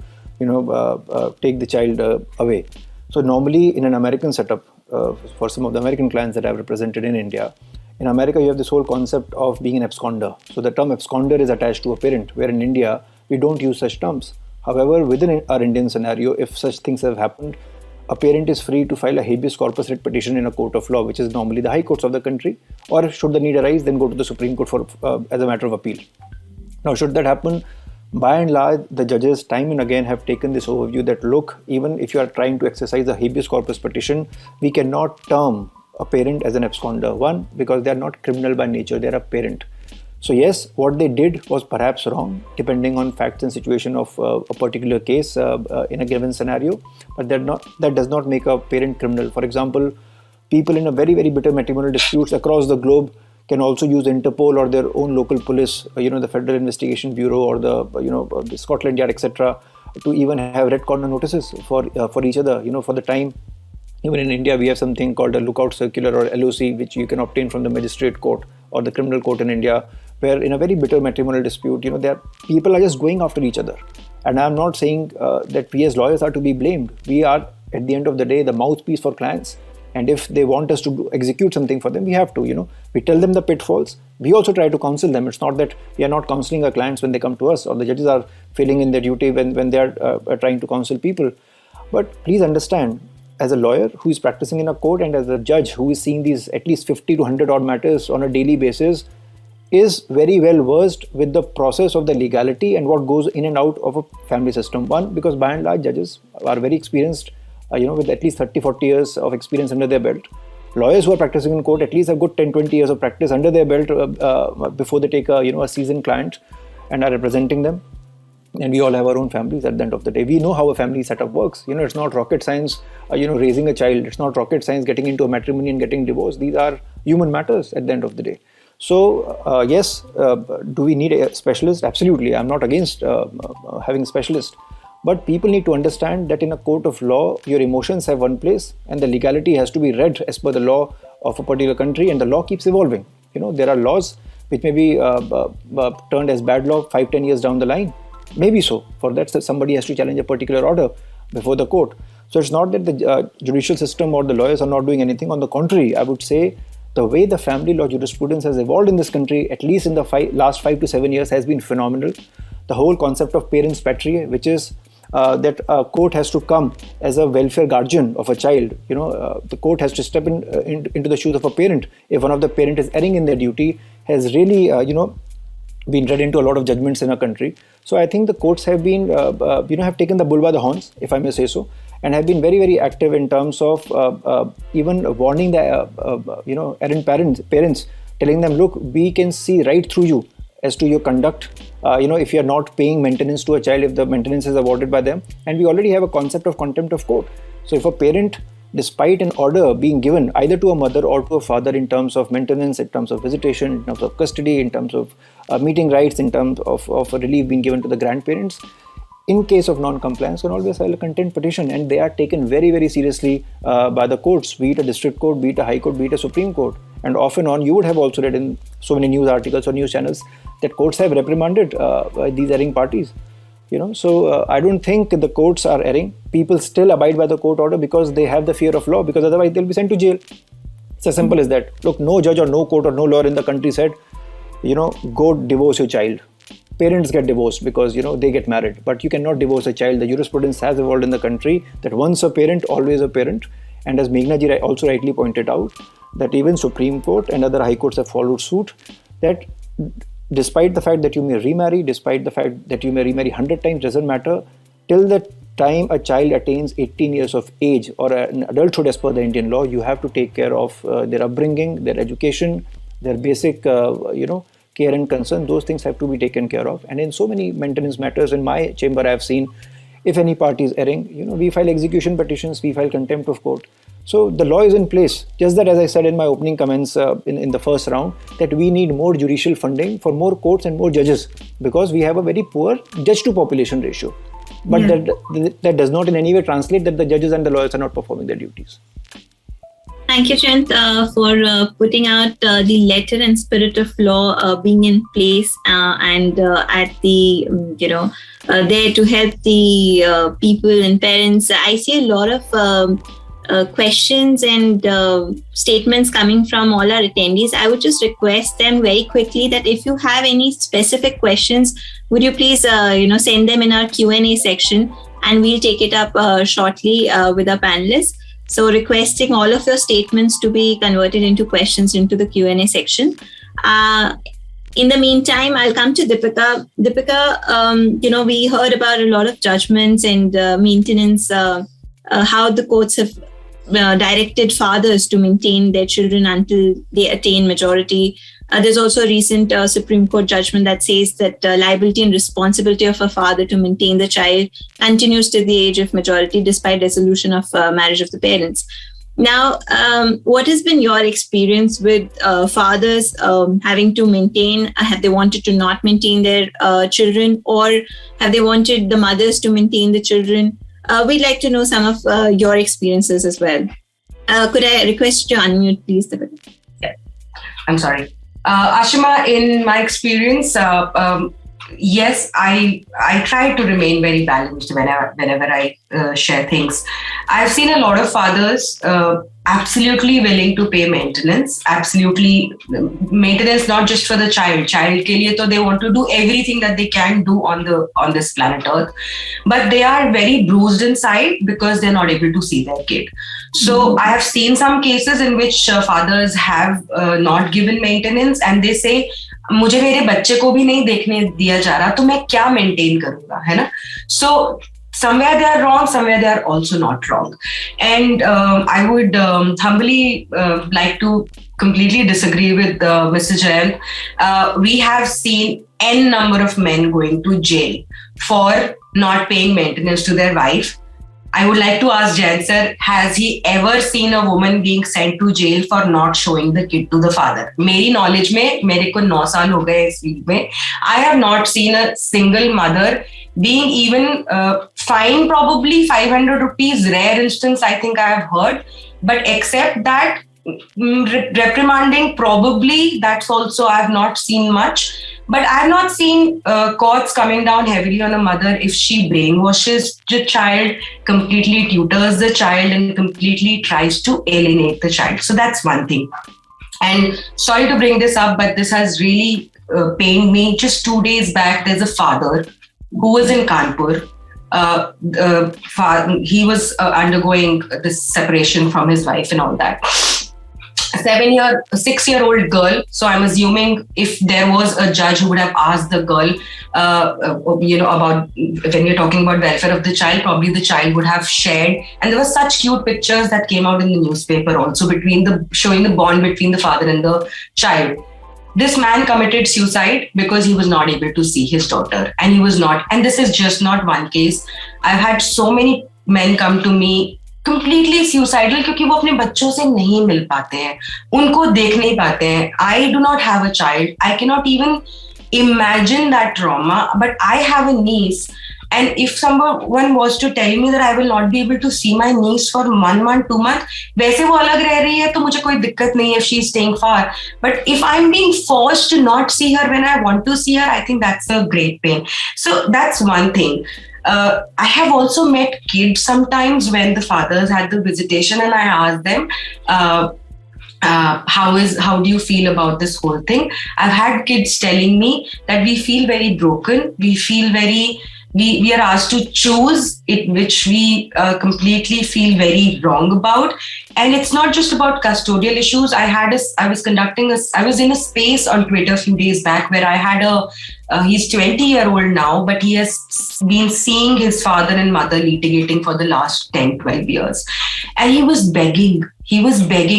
take the child away. So normally in an American setup, for some of the American clients that I've represented in India, in America you have this whole concept of being an absconder. So the term absconder is attached to a parent, where in India we don't use such terms. However, within our Indian scenario, if such things have happened, a parent is free to file a habeas corpus writ petition in a court of law, which is normally the high courts of the country, or should the need arise, then go to the Supreme Court for as a matter of appeal. Now, should that happen, by and large, the judges time and again have taken this overview that, look, even if you are trying to exercise a habeas corpus petition, we cannot term a parent as an absconder. One, because they are not criminal by nature, they are a parent. So yes, what they did was perhaps wrong, depending on facts and situation of a particular case in a given scenario, but that does not make a parent criminal. For example, people in a very, very bitter matrimonial disputes across the globe can also use Interpol or their own local police, the Federal Investigation Bureau or the Scotland Yard, etc., to even have red corner notices for each other, for the time. Even in India, we have something called a lookout circular or LOC, which you can obtain from the magistrate court or the criminal court in India, where in a very bitter matrimonial dispute, people are just going after each other. And I'm not saying that we as lawyers are to be blamed. We are, at the end of the day, the mouthpiece for clients. And if they want us to execute something for them, we have to, we tell them the pitfalls. We also try to counsel them. It's not that we are not counseling our clients when they come to us, or the judges are failing in their duty when they are trying to counsel people. But please understand, as a lawyer who is practicing in a court and as a judge who is seeing these at least 50 to 100 odd matters on a daily basis, is very well versed with the process of the legality and what goes in and out of a family system. One, because by and large judges are very experienced, with at least 30-40 years of experience under their belt. Lawyers who are practicing in court at least have good 10-20 years of practice under their belt before they take a seasoned client and are representing them. And we all have our own families at the end of the day. We know how a family setup works. It's not rocket science, raising a child. It's not rocket science getting into a matrimony and getting divorced. These are human matters at the end of the day. So, yes, do we need a specialist? Absolutely. I'm not against having a specialist. But people need to understand that in a court of law, your emotions have one place and the legality has to be read as per the law of a particular country, and the law keeps evolving. There are laws which may be turned as bad law 5-10 years down the line. Maybe so. For that, somebody has to challenge a particular order before the court. So it's not that the judicial system or the lawyers are not doing anything. On the contrary, I would say the way the family law jurisprudence has evolved in this country, at least in the last 5 to 7 years, has been phenomenal. The whole concept of parens patriae, which is that a court has to come as a welfare guardian of a child. The court has to step into the shoes of a parent. If one of the parent is erring in their duty, has really, been read into a lot of judgments in our country. So I think the courts have been, have taken the bull by the horns, if I may say so, and have been very, very active in terms of even warning the, errant parents, telling them, look, we can see right through you as to your conduct. If you're not paying maintenance to a child, if the maintenance is awarded by them. And we already have a concept of contempt of court. So if a parent, despite an order being given either to a mother or to a father in terms of maintenance, in terms of visitation, in terms of custody, in terms of meeting rights, in terms of a relief being given to the grandparents, in case of non-compliance, can always file a contempt petition, and they are taken very, very seriously by the courts, be it a district court, be it a high court, be it a Supreme Court. And off and on, you would have also read in so many news articles or news channels that courts have reprimanded these erring parties. So I don't think the courts are erring. People still abide by the court order because they have the fear of law, because otherwise they'll be sent to jail. It's as simple as that. Look, no judge or no court or no lawyer in the country said, go divorce your child. Parents get divorced because, they get married. But you cannot divorce a child. The jurisprudence has evolved in the country that once a parent, always a parent. And as Meghna ji also rightly pointed out, that even Supreme Court and other high courts have followed suit, that despite the fact that you may remarry, despite the fact that you may remarry 100 times, doesn't matter, till the time a child attains 18 years of age or an adulthood as per the Indian law, you have to take care of their upbringing, their education, their basic, care and concern. Those things have to be taken care of. And in so many maintenance matters in my chamber, I have seen, if any party is erring, we file execution petitions, we file contempt of court. So the law is in place. Just that, as I said in my opening comments in the first round, that we need more judicial funding for more courts and more judges, because we have a very poor judge to population ratio. But that does not in any way translate that the judges and the lawyers are not performing their duties. Thank you, Jayant, for putting out the letter and spirit of law being in place and at the, there to help the people and parents. I see a lot of questions and statements coming from all our attendees. I would just request them very quickly that if you have any specific questions, would you please, send them in our Q&A section, and we'll take it up shortly with our panelists. So requesting all of your statements to be converted into questions into the Q&A section. In the meantime, I'll come to Deepika. Deepika, we heard about a lot of judgments and maintenance, how the courts have directed fathers to maintain their children until they attain majority. There's also a recent Supreme Court judgment that says that liability and responsibility of a father to maintain the child continues to the age of majority despite resolution of marriage of the parents. Now, what has been your experience with fathers having to maintain? Have they wanted to not maintain their children, or have they wanted the mothers to maintain the children? We'd like to know some of your experiences as well. Could I request you to unmute, please? Yeah. I'm sorry. Ashima, in my experience, yes, I try to remain very balanced whenever I share things. I've seen a lot of fathers absolutely willing to pay maintenance, absolutely maintenance, not just for the child ke liye, so they want to do everything that they can do on this planet Earth, but they are very bruised inside because they're not able to see their kid. So I have seen some cases in which fathers have not given maintenance, and they say, मुझे मेरे बच्चे को भी नहीं देखने दिया जा रहा, तो मैं क्या मेंटेन करूंगा, है ना? So somewhere they are wrong, somewhere they are also not wrong. And I would humbly like to completely disagree with Mr. Jayant. We have seen n number of men going to jail for not paying maintenance to their wife. I would like to ask Jayant sir, has he ever seen a woman being sent to jail for not showing the kid to the father? मेरी knowledge में, मेरे को 9 साल हो गए इस field में, I have not seen a single mother being even fined probably 500 rupees, rare instance I think I have heard, but except that reprimanding probably, that's also I have not seen much. But I have not seen courts coming down heavily on a mother if she brainwashes the child, completely tutors the child, and completely tries to alienate the child. So that's one thing. And sorry to bring this up, but this has really pained me. Just 2 days back, there's a father who was in Kanpur. He was undergoing this separation from his wife and all that. 6-year-old girl. So I'm assuming if there was a judge who would have asked the girl, about when you're talking about welfare of the child, probably the child would have shared. And there were such cute pictures that came out in the newspaper also showing the bond between the father and the child. This man committed suicide because he was not able to see his daughter, and he was not. And this is just not one case. I've had so many men come to me completely suicidal क्योंकि वो अपने बच्चों से नहीं मिल पाते हैं, उनको देख नहीं पाते हैं. I do not have a child. I cannot even imagine that trauma, but I have a niece. And if someone was to tell me that I will not be able to see my niece for 1 month, 2 months, वैसे वो अलग रह रही है तो मुझे कोई दिक्कत नहीं है if she's staying far. But if I'm being forced to not see her when I want to see her, I think that's a great pain. So that's one thing. I have also met kids sometimes when the fathers had the visitation, and I asked them, how do you feel about this whole thing? I've had kids telling me that we feel very broken. We feel we are asked to choose it, which we completely feel very wrong about. And it's not just about custodial issues. I was in a space on Twitter a few days back where I had he's 20-year-old now, but he has been seeing his father and mother litigating for the last 10, 12 years. And he was begging.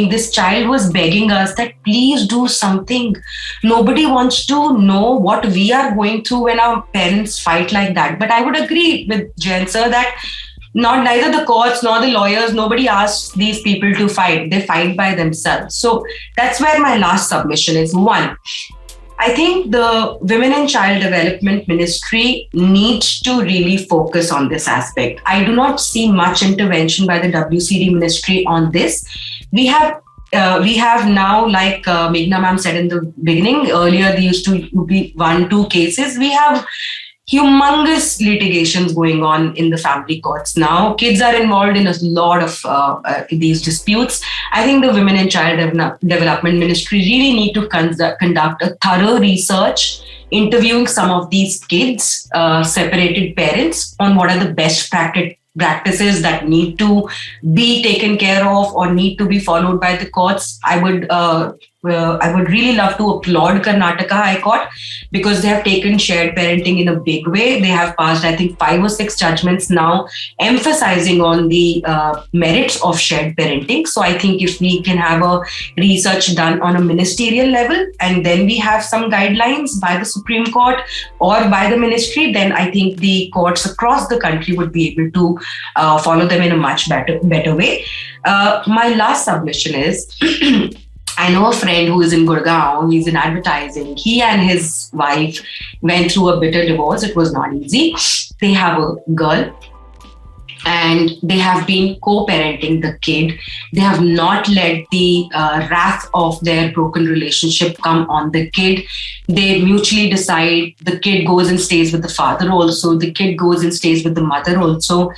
This child was begging us that please do something. Nobody wants to know what we are going through when our parents fight like that. But I would agree with Jayant sir that neither the courts nor the lawyers, nobody asks these people to fight. They fight by themselves. So that's where my last submission is. 1, I think the Women and Child Development Ministry needs to really focus on this aspect. I do not see much intervention by the WCD ministry on this. We have we have now, like Meghna ma'am said in the beginning, earlier there used to be 1-2 cases. We have humongous litigations going on in the family courts now. Kids are involved in a lot of these disputes. I think the Women and Child Development Ministry really need to conduct a thorough research, interviewing some of these kids, separated parents, on what are the best practices that need to be taken care of or need to be followed by the courts. I would really love to applaud Karnataka High Court, because they have taken shared parenting in a big way. They have passed, I think, 5 or 6 judgments now emphasizing on the merits of shared parenting. So I think if we can have a research done on a ministerial level, and then we have some guidelines by the Supreme Court or by the ministry, then I think the courts across the country would be able to follow them in a much better way. My last submission is I know a friend who is in Gurgaon, he's in advertising. He and his wife went through a bitter divorce. It was not easy. They have a girl and they have been co-parenting the kid. They have not let the wrath of their broken relationship come on the kid. They mutually decide the kid goes and stays with the father also. The kid goes and stays with the mother also.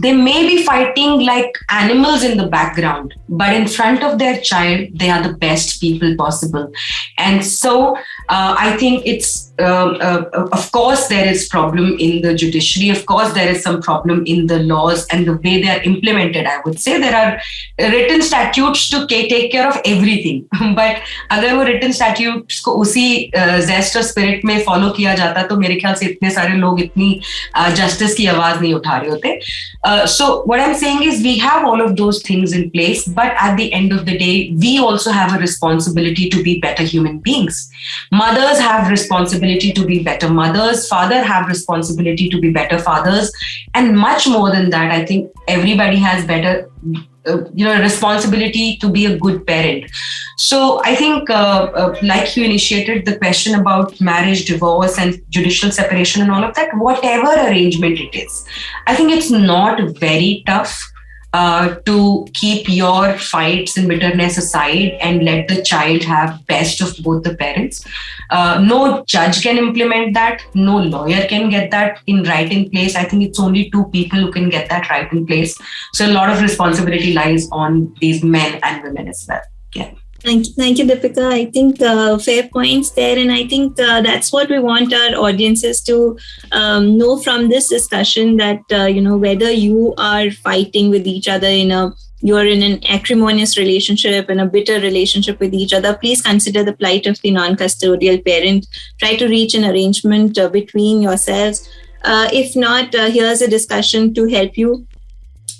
They may be fighting like animals in the background, but in front of their child, they are the best people possible. And so I think it's, of course, there is problem in the judiciary. Of course, there is some problem in the laws and the way they are implemented. I would say there are written statutes to take care of everything. But अगर वो written statutes को उसी zest और spirit में follow किया जाता, तो मेरे ख्याल से इतने सारे लोग इतनी justice की आवाज नहीं उठा रहे होते. So what I'm saying is we have all of those things in place, but at the end of the day, we also have a responsibility to be better human beings. Mothers have responsibility to be better mothers. Fathers have responsibility to be better fathers. And much more than that, I think everybody has better responsibility to be a good parent. So I think like you initiated the question about marriage, divorce and judicial separation and all of that, whatever arrangement it is, I think it's not very tough to keep your fights and bitterness aside and let the child have best of both the parents. No judge can implement that. No lawyer can get that right in place. I think it's only 2 people who can get that right in place. So a lot of responsibility lies on these men and women as well. Yeah. Thank you, Deepika. I think fair points there. And I think that's what we want our audiences to know from this discussion, that, whether you are fighting with each other you're in an acrimonious relationship and a bitter relationship with each other, please consider the plight of the non-custodial parent. Try to reach an arrangement between yourselves. If not, here's a discussion to help you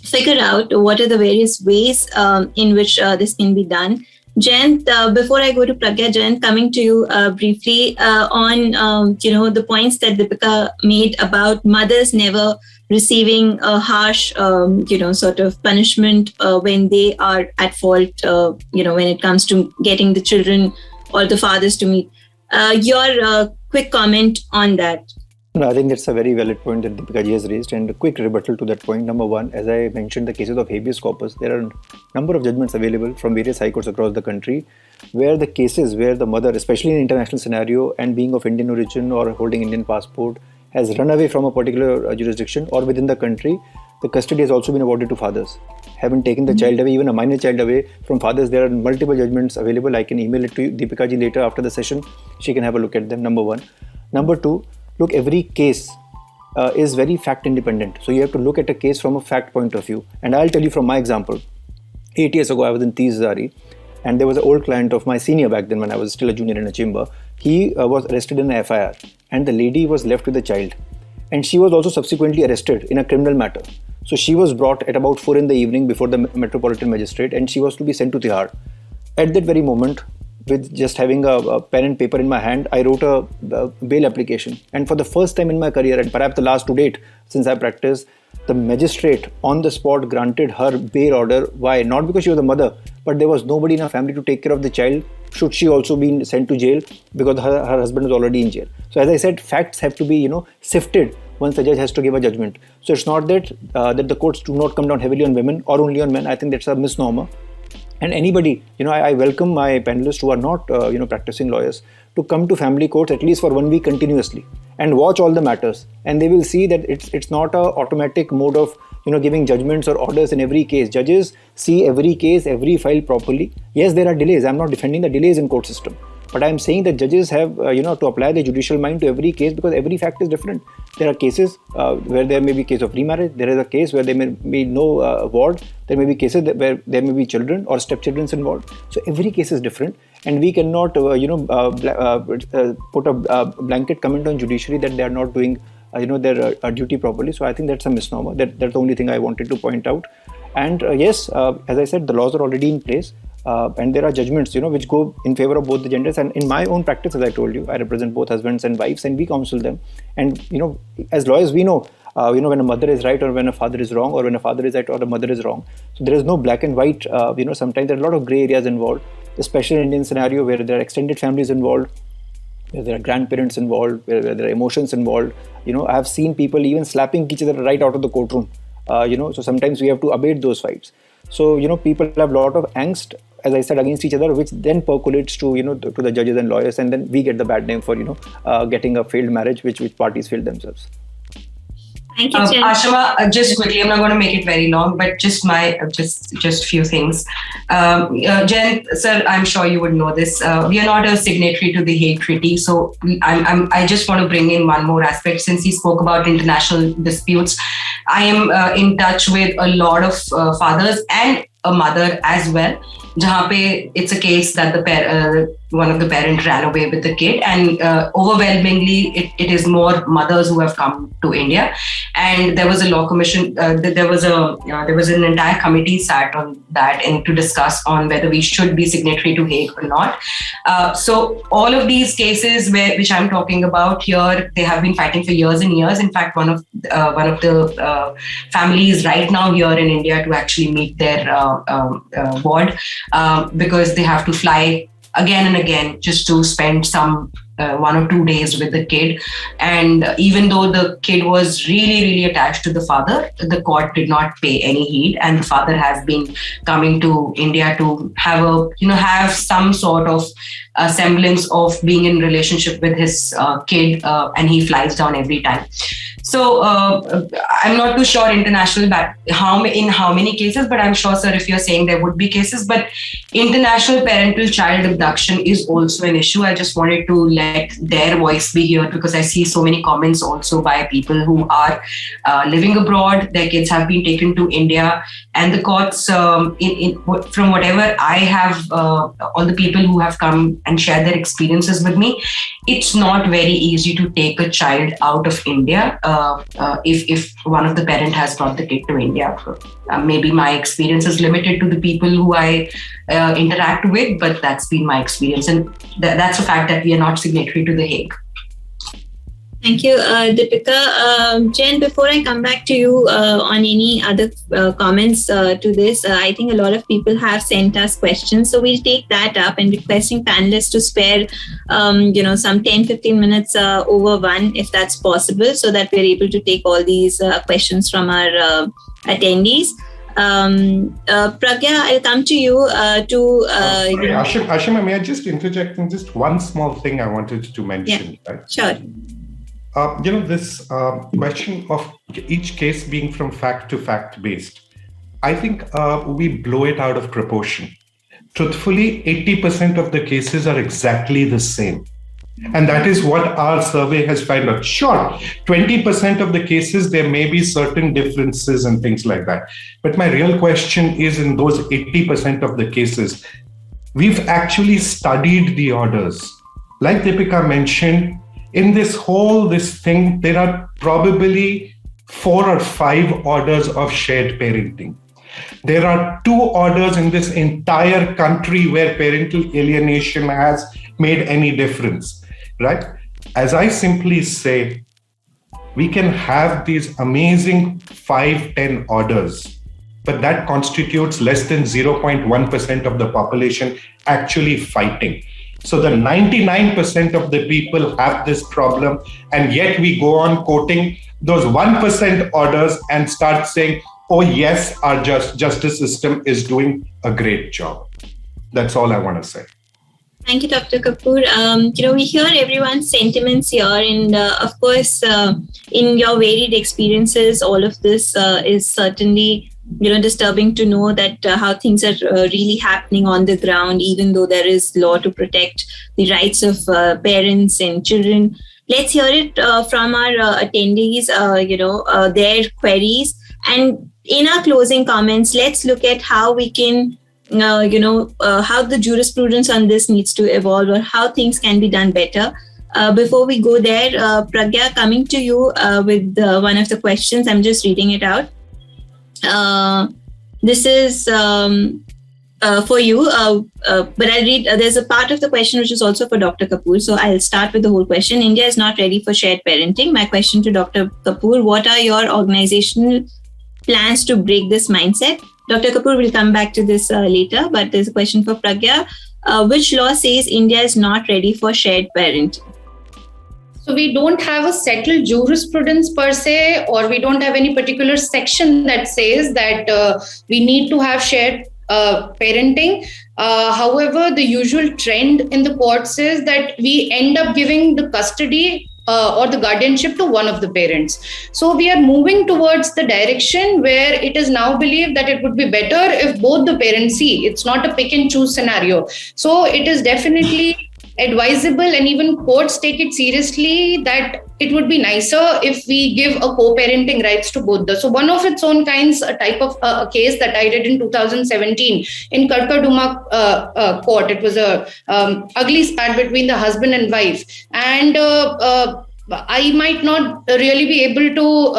figure out what are the various ways in which this can be done. Jayant, before I go to Pragya, Jayant, coming to you briefly on the points that Deepika made about mothers never receiving a harsh sort of punishment when they are at fault, when it comes to getting the children or the fathers to meet. Your quick comment on that. No, I think that's a very valid point that Deepika ji has raised, and a quick rebuttal to that point. Number one, as I mentioned, the cases of habeas corpus, there are a number of judgments available from various high courts across the country where the cases where the mother, especially in an international scenario and being of Indian origin or holding Indian passport, has run away from a particular jurisdiction or within the country, the custody has also been awarded to fathers. Haven't taken the child away, even a minor child away from fathers. There are multiple judgments available. I can email it to you, Deepika ji, later after the session. She can have a look at them, number one. Number two, look, every case is very fact independent. So you have to look at a case from a fact point of view. And I'll tell you from my example. 8 years ago, I was in Tisari, and there was an old client of my senior back then when I was still a junior in a chamber. He was arrested in an FIR, and the lady was left with the child. And she was also subsequently arrested in a criminal matter. So she was brought at about 4 in the evening before the Metropolitan Magistrate, and she was to be sent to Tihar. At that very moment, with just having a pen and paper in my hand, I wrote a bail application. And for the first time in my career, and perhaps the last to date since I practiced, the magistrate on the spot granted her bail order. Why? Not because she was a mother, but there was nobody in her family to take care of the child should she also be sent to jail because her husband is already in jail. So as I said, facts have to be sifted once the judge has to give a judgment. So it's not that that the courts do not come down heavily on women or only on men. I think that's a misnomer. And anybody, I welcome my panelists who are not, practicing lawyers to come to family courts at least for 1 week continuously and watch all the matters. And they will see that it's not a automatic mode of, giving judgments or orders in every case. Judges see every case, every file properly. Yes, there are delays. I'm not defending the delays in court system. But I'm saying that judges have, to apply the judicial mind to every case because every fact is different. There are cases where there may be case of remarriage. There is a case where there may be no ward. There may be cases where there may be children or stepchildren involved. So every case is different, and we cannot, put a blanket comment on judiciary that they are not doing, their duty properly. So I think that's a misnomer. That's the only thing I wanted to point out. And yes, as I said, the laws are already in place. And there are judgments, which go in favor of both the genders. And in my own practice, as I told you, I represent both husbands and wives, and we counsel them. And, as lawyers, we know, when a mother is right or when a father is wrong, or when a father is right or a mother is wrong. So there is no black and white, sometimes there are a lot of gray areas involved, especially in Indian scenario where there are extended families involved, where there are grandparents involved, where there are emotions involved. I have seen people even slapping each other right out of the courtroom. So sometimes we have to abate those fights. So, people have a lot of angst, as I said, against each other, which then percolates to, to the judges and lawyers, and then we get the bad name for, getting a failed marriage, which parties failed themselves. Thank you, Jayant. Ashima, just quickly, I'm not going to make it very long, but just few things. Jayant, sir, I'm sure you would know this. We are not a signatory to the Hague Treaty, so I just want to bring in one more aspect. Since he spoke about international disputes, I am in touch with a lot of fathers and a mother as well. Jahan pe it's a case that one of the parents ran away with the kid, and overwhelmingly it is more mothers who have come to India. And there was a law commission. There was an entire committee sat on that and to discuss on whether we should be signatory to Hague or not. So all of these cases which I'm talking about here, they have been fighting for years and years. In fact, one of the families right now here in India to actually meet their ward because they have to fly again and again just to spend some 1 or 2 days with the kid. And even though the kid was really, really attached to the father, the court did not pay any heed. And the father has been coming to India to have some sort of semblance of being in relationship with his kid, and he flies down every time. So I'm not too sure international in how many cases, but I'm sure, sir, if you're saying there would be cases, but international parental child abduction is also an issue. I just wanted to let their voice be heard because I see so many comments also by people who are living abroad. Their kids have been taken to India, and the courts, from whatever I have, all the people who have come and shared their experiences with me, it's not very easy to take a child out of India if one of the parent has brought the kid to India. Maybe my experience is limited to the people who I interact with, but that's been my experience. And that's a fact that we are not signatory to the Hague. Thank you, Deepika. Jen, before I come back to you on any other comments to this, I think a lot of people have sent us questions. So we'll take that up and requesting panelists to spare, some 10-15 minutes over one, if that's possible, so that we're able to take all these questions from our attendees. Pragya, I'll come to you Ashima, may I just interject in just one small thing I wanted to mention? Yeah, right? Sure. This question of each case being from fact to fact based, I think we blow it out of proportion. Truthfully, 80% of the cases are exactly the same. And that is what our survey has found out. Sure, 20% of the cases, there may be certain differences and things like that. But my real question is, in those 80% of the cases, we've actually studied the orders. Like Deepika mentioned, in this thing, there are probably 4 or 5 orders of shared parenting. There are 2 orders in this entire country where parental alienation has made any difference, right? As I simply say, we can have these amazing 5-10 orders, but that constitutes less than 0.1% of the population actually fighting. So the 99% of the people have this problem, and yet we go on quoting those 1% orders and start saying, oh yes, our justice system is doing a great job. That's all I want to say. Thank you, Dr. Kapur. We hear everyone's sentiments here, and of course, in your varied experiences, all of this is certainly, disturbing to know that how things are really happening on the ground, even though there is law to protect the rights of parents and children. Let's hear it from our attendees, their queries. And in our closing comments, let's look at how we can, how the jurisprudence on this needs to evolve, or how things can be done better. Before we go there, Pragya, coming to you with one of the questions. I'm just reading it out. This is for you, but I'll read. There's a part of the question which is also for Dr. Kapur. So I'll start with the whole question. India is not ready for shared parenting. My question to Dr. Kapur: what are your organizational plans to break this mindset? Dr. Kapur will come back to this later, but there's a question for Pragya. Which law says India is not ready for shared parenting? So we don't have a settled jurisprudence per se, or we don't have any particular section that says that we need to have shared parenting. However, the usual trend in the courts is that we end up giving the custody or the guardianship to one of the parents. So we are moving towards the direction where it is now believed that it would be better if both the parents see. It's not a pick and choose scenario. So it is definitely advisable, and even courts take it seriously, that it would be nicer if we give a co-parenting rights to both the. So one of its own kinds, a type of a case that I did in 2017 in Karkaduma court. It was a ugly spat between the husband and wife, and I might not really be able to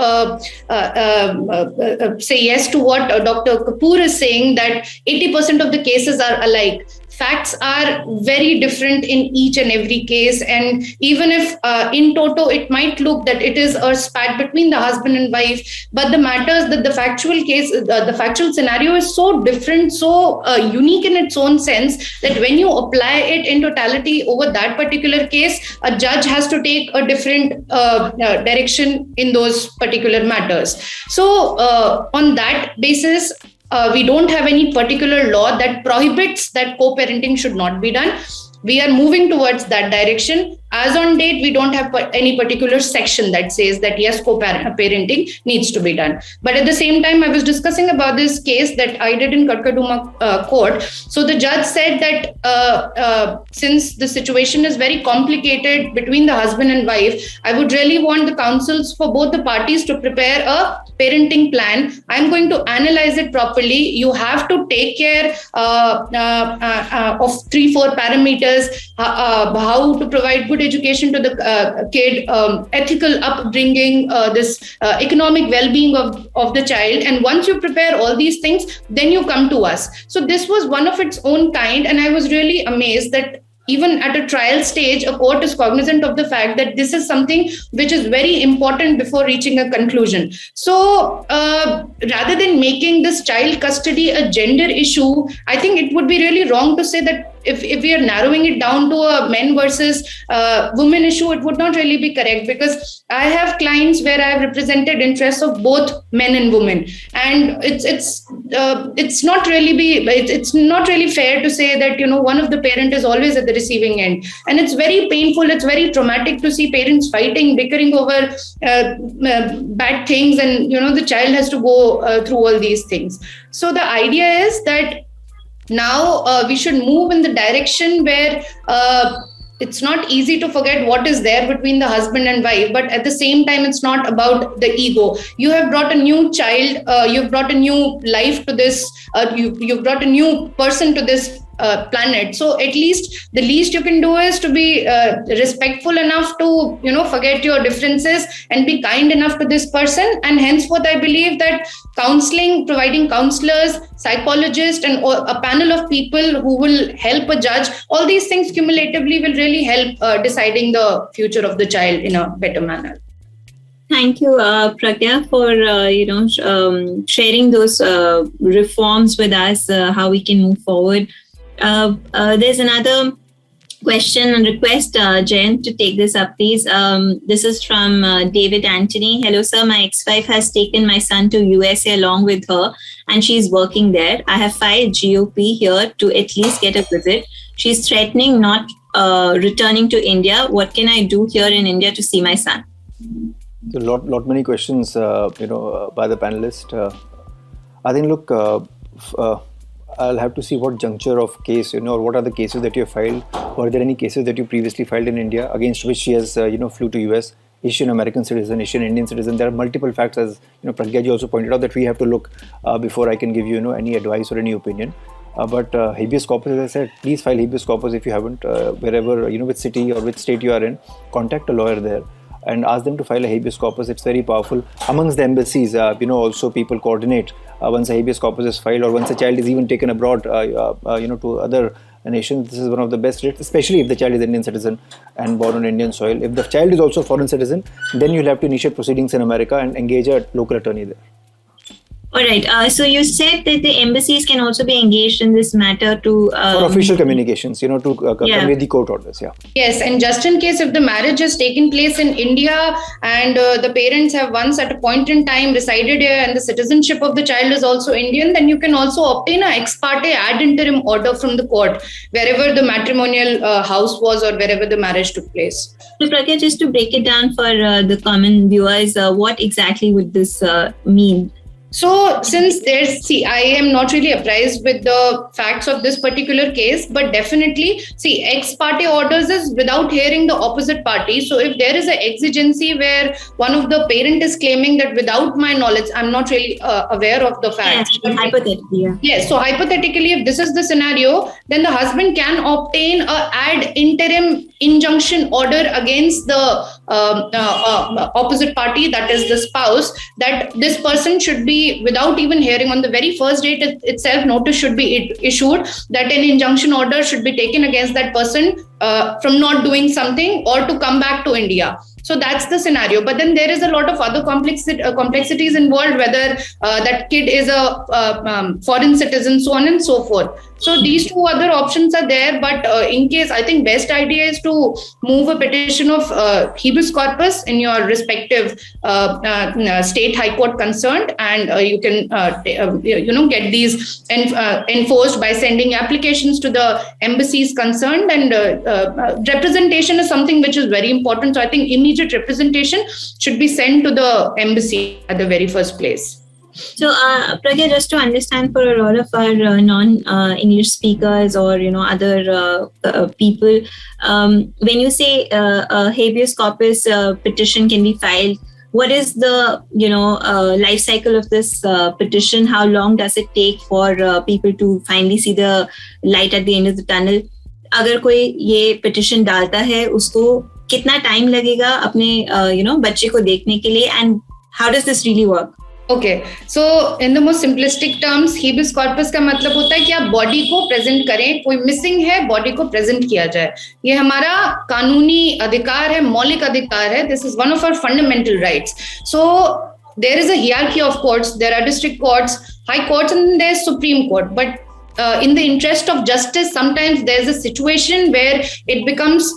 say yes to what Dr. Kapur is saying, that 80% of the cases are alike. Facts are very different in each and every case. And even if in toto, it might look that it is a spat between the husband and wife, but the matter is that the factual case, the factual scenario is so different, so unique in its own sense, that when you apply it in totality over that particular case, a judge has to take a different direction in those particular matters. So on that basis, we don't have any particular law that prohibits that co-parenting should not be done. We are moving towards that direction. As on date, we don't have any particular section that says that yes, co-parenting needs to be done. But at the same time, I was discussing about this case that I did in Karkaduma court. So the judge said that since the situation is very complicated between the husband and wife, I would really want the counsels for both the parties to prepare a parenting plan. I'm going to analyze it properly. You have to take care of 3-4 parameters, how to provide good education to the kid, ethical upbringing, this economic well-being of the child. And once you prepare all these things, then you come to us. So this was one of its own kind. And I was really amazed that even at a trial stage, a court is cognizant of the fact that this is something which is very important before reaching a conclusion. So rather than making this child custody a gender issue, I think it would be really wrong to say that if we are narrowing it down to a men versus women issue, it would not really be correct, because I have clients where I have represented interests of both men and women, and it's not really fair to say that one of the parent is always at the receiving end, and it's very painful. It's very traumatic to see parents fighting, bickering over bad things, and the child has to go through all these things. So the idea is that now we should move in the direction where it's not easy to forget what is there between the husband and wife, but at the same time, it's not about the ego. You have brought a new child, you've brought a new life to this, you've brought a new person to this planet. So at least the least you can do is to be respectful enough to forget your differences and be kind enough to this person. And henceforth, I believe that counseling, providing counselors, psychologists, and a panel of people who will help a judge, all these things cumulatively will really help deciding the future of the child in a better manner. Thank you, Pragya, for sharing those reforms with us, how we can move forward. There's another question and request Jayant to take this up, please. This is from David Anthony. Hello, sir. My ex-wife has taken my son to USA along with her, and she's working there. I have filed GOP here to at least get a visit. She's threatening not returning to India. What can I do here in India to see my son? A lot many questions, by the panelist. I think, look, I'll have to see what juncture of case, or what are the cases that you have filed. Were there any cases that you previously filed in India against which she has, flew to US? Is she an American citizen? Is she an Indian citizen? There are multiple facts, as Pragya ji also pointed out, that we have to look before I can give you, any advice or any opinion. But habeas corpus, as I said, please file habeas corpus if you haven't. Wherever, which city or which state you are in, contact a lawyer there and ask them to file a habeas corpus. It's very powerful. Amongst the embassies, also people coordinate once a habeas corpus is filed, or once a child is even taken abroad, to other nations. This is one of the best rates, especially if the child is Indian citizen and born on Indian soil. If the child is also a foreign citizen, then you'll have to initiate proceedings in America and engage a local attorney there. All right. So you said that the embassies can also be engaged in this matter to... for official communications, to convey the court orders, yeah. Yes, and just in case if the marriage has taken place in India and the parents have once at a point in time resided here and the citizenship of the child is also Indian, then you can also obtain an ex parte ad interim order from the court, wherever the matrimonial house was or wherever the marriage took place. So Pragya, just to break it down for the common viewers, what exactly would this mean? So since I am not really apprised with the facts of this particular case, but definitely, ex parte orders is without hearing the opposite party. So if there is an exigency where one of the parent is claiming that without my knowledge, I'm not really aware of the facts. Yes, hypothetically. Yeah. Yes, so hypothetically, if this is the scenario, then the husband can obtain a ad interim injunction order against the opposite party, that is the spouse, that this person should be, without even hearing on the very first date itself, notice should be issued that an injunction order should be taken against that person from not doing something or to come back to India. So that's the scenario. But then there is a lot of other complexities involved, whether that kid is a foreign citizen, so on and so forth. So these two other options are there. But in case, I think best idea is to move a petition of habeas corpus in your respective state high court concerned, and you can get these enforced by sending applications to the embassies concerned. And representation is something which is very important. So I think immediate representation should be sent to the embassy at the very first place. So, Pragya, just to understand for a lot of our non-English speakers or, other people, when you say a habeas corpus petition can be filed, what is the, life cycle of this petition? How long does it take for people to finally see the light at the end of the tunnel? अगर कोई ये petition डालता है, उसको कितना time लगेगा अपने, बच्चे को देखने के लिए, and how does this really work? Okay, so in the most simplistic terms, habeas corpus का मतलब होता है कि आप बॉडी को प्रेजेंट करें, कोई मिसिंग है, बॉडी को प्रेजेंट किया जाए. ये हमारा कानूनी अधिकार है, मौलिक अधिकार है. This is one of our fundamental rights. So there is a hierarchy of courts. There are district courts, high courts, and there's Supreme Court. But in the interest of justice, sometimes there's a situation where it becomes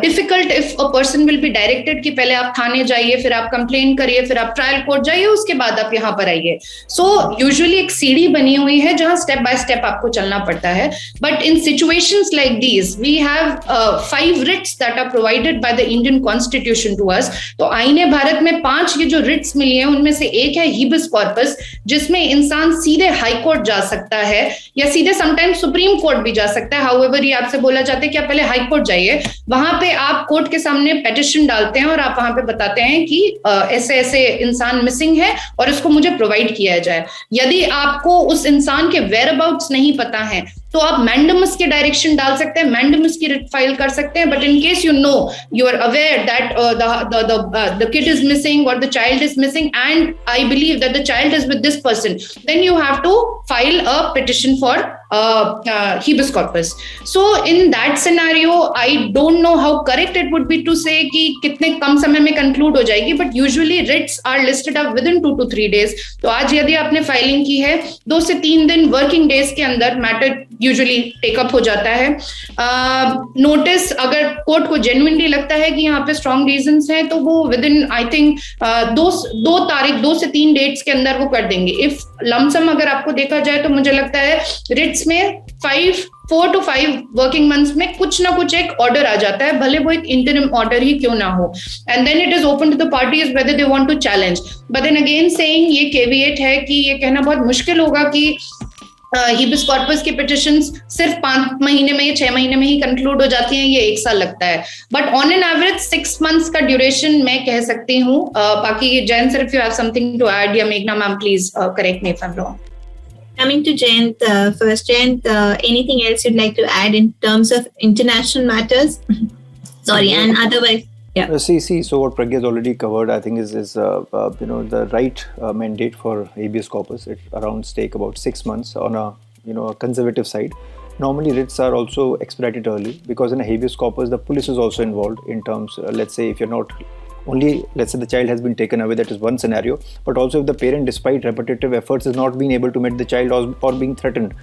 difficult if a person will be directed कि पहले आप थाने जाइए, फिर आप complain करिए, फिर आप trial court जाइए, उसके बाद आप यहाँ पर आइए. So usually एक सीढ़ी बनी हुई है जहाँ स्टेप बाय स्टेप आपको चलना पड़ता है. But in situations like these, we have 5 writs that are provided by the Indian Constitution to us. तो आईने भारत में 5 ये जो writs मिली हैं, उनमें से एक है habeas corpus, जिसमें इंसान सीधे हाई कोर्ट जा सकता है या सीधे समटाइम्स सुप्रीम कोर्ट भी जा सकता है. हाउएवर ये आपसे बोला जाता है कि आप पहले हाई कोर्ट जाइए, वहां पे आप कोर्ट के सामने पेटिशन डालते हैं और आप वहां पे बताते हैं कि ऐसे ऐसे इंसान मिसिंग है और इसको मुझे प्रोवाइड किया जाए. यदि आपको उस इंसान के वेयर अबाउट्स नहीं पता है तो आप मैंडमस के डायरेक्शन डाल सकते हैं, मैंडमस की रिट फाइल कर सकते हैं. But in case you are aware that the kid is missing or the child is missing and I believe that the child is with this person, then you have to file a petition for habeas corpus. So in that scenario, I don't know how correct it would be to say कि कितने कम समय में conclude हो जाएगी, but usually writs are listed up within 2 to 3 days. तो आज यदि आपने फाइलिंग की है 2 से 3 दिन वर्किंग डेज के अंदर मैटर यूजुअली टेकअप हो जाता है. नोटिस अगर कोर्ट को जेन्युइनली लगता है कि यहाँ पे स्ट्रॉन्ग रीजंस हैं तो वो विद इन आई थिंक 2 से 3 डेट्स के अंदर वो कर देंगे. इफ लमसम अगर आपको देखा जाए तो मुझे लगता है रिट्स में 4 to 5 वर्किंग मंथ्स में कुछ ना कुछ एक ऑर्डर आ जाता है, भले वो एक इंटरिम ऑर्डर ही क्यों ना हो. And then it is open to the parties whether they want to challenge. But then again saying, ये केविएट है कि ये कहना बहुत मुश्किल होगा कि हिबिस कॉर्पस की पिटिशंस सिर्फ 5 महीने में या 6 महीने में ही कंक्लूड हो जाती हैं, ये 1 साल लगता है. But on an average 6 months का ड्यूरेशन मैं कह सकती हूँ. बाकी Jayant sir, if you have something to add, या मेघना ma'am please correct me if I am wrong. Coming to Jayant first. Jayant, anything else you'd like to add in terms of international matters? Sorry, and otherwise, yeah. See. So what Pragya has already covered, I think, is the right mandate for habeas corpus. It's around stake about 6 months on a conservative side. Normally, writs are also expedited early because in a habeas corpus, the police is also involved in terms. Let's say if you're not only, let's say the child has been taken away, that is one scenario, but also if the parent, despite repetitive efforts, is not being able to meet the child or being threatened,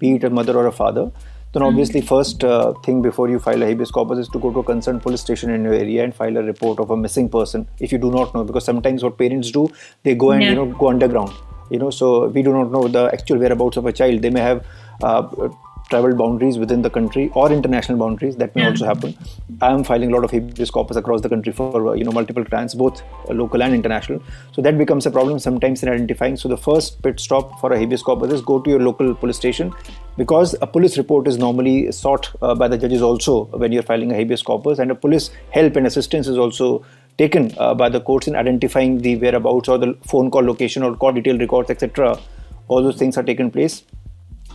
be it a mother or a father, then obviously first thing before you file a habeas corpus is to go to a concerned police station in your area and file a report of a missing person if you do not know, because sometimes what parents do, they go and go underground, so we do not know the actual whereabouts of a child. They may have traveled boundaries within the country or international boundaries. That may also happen. I am filing a lot of habeas corpus across the country for multiple clients, both local and international. So that becomes a problem sometimes in identifying. So the first pit stop for a habeas corpus is go to your local police station, because a police report is normally sought by the judges also when you're filing a habeas corpus, and a police help and assistance is also taken by the courts in identifying the whereabouts or the phone call location or call detail records, etc. All those things are taken place.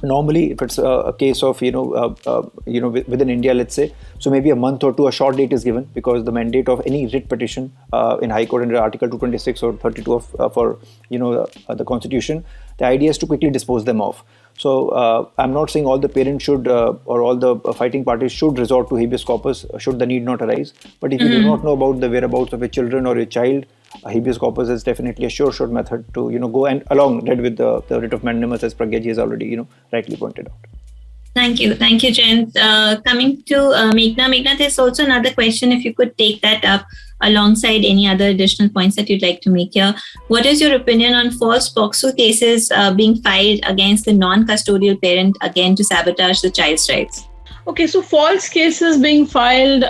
Normally, if it's a case of within India, let's say, so maybe a month or two, a short date is given, because the mandate of any writ petition in High Court under Article 226 or 32 of for the Constitution, the idea is to quickly dispose them off. So I'm not saying all the parents should or all the fighting parties should resort to habeas corpus should the need not arise. But if you do not know about the whereabouts of your children or your child, habeas corpus is definitely a sure method to go and along read with the writ of mandamus, as Pragya ji has already rightly pointed out. Thank you, Jayant. Coming to Meghna, there's also another question. If you could take that up alongside any other additional points that you'd like to make here. What is your opinion on false POCSO cases being filed against the non-custodial parent, again to sabotage the child's rights? Okay, so false cases being filed.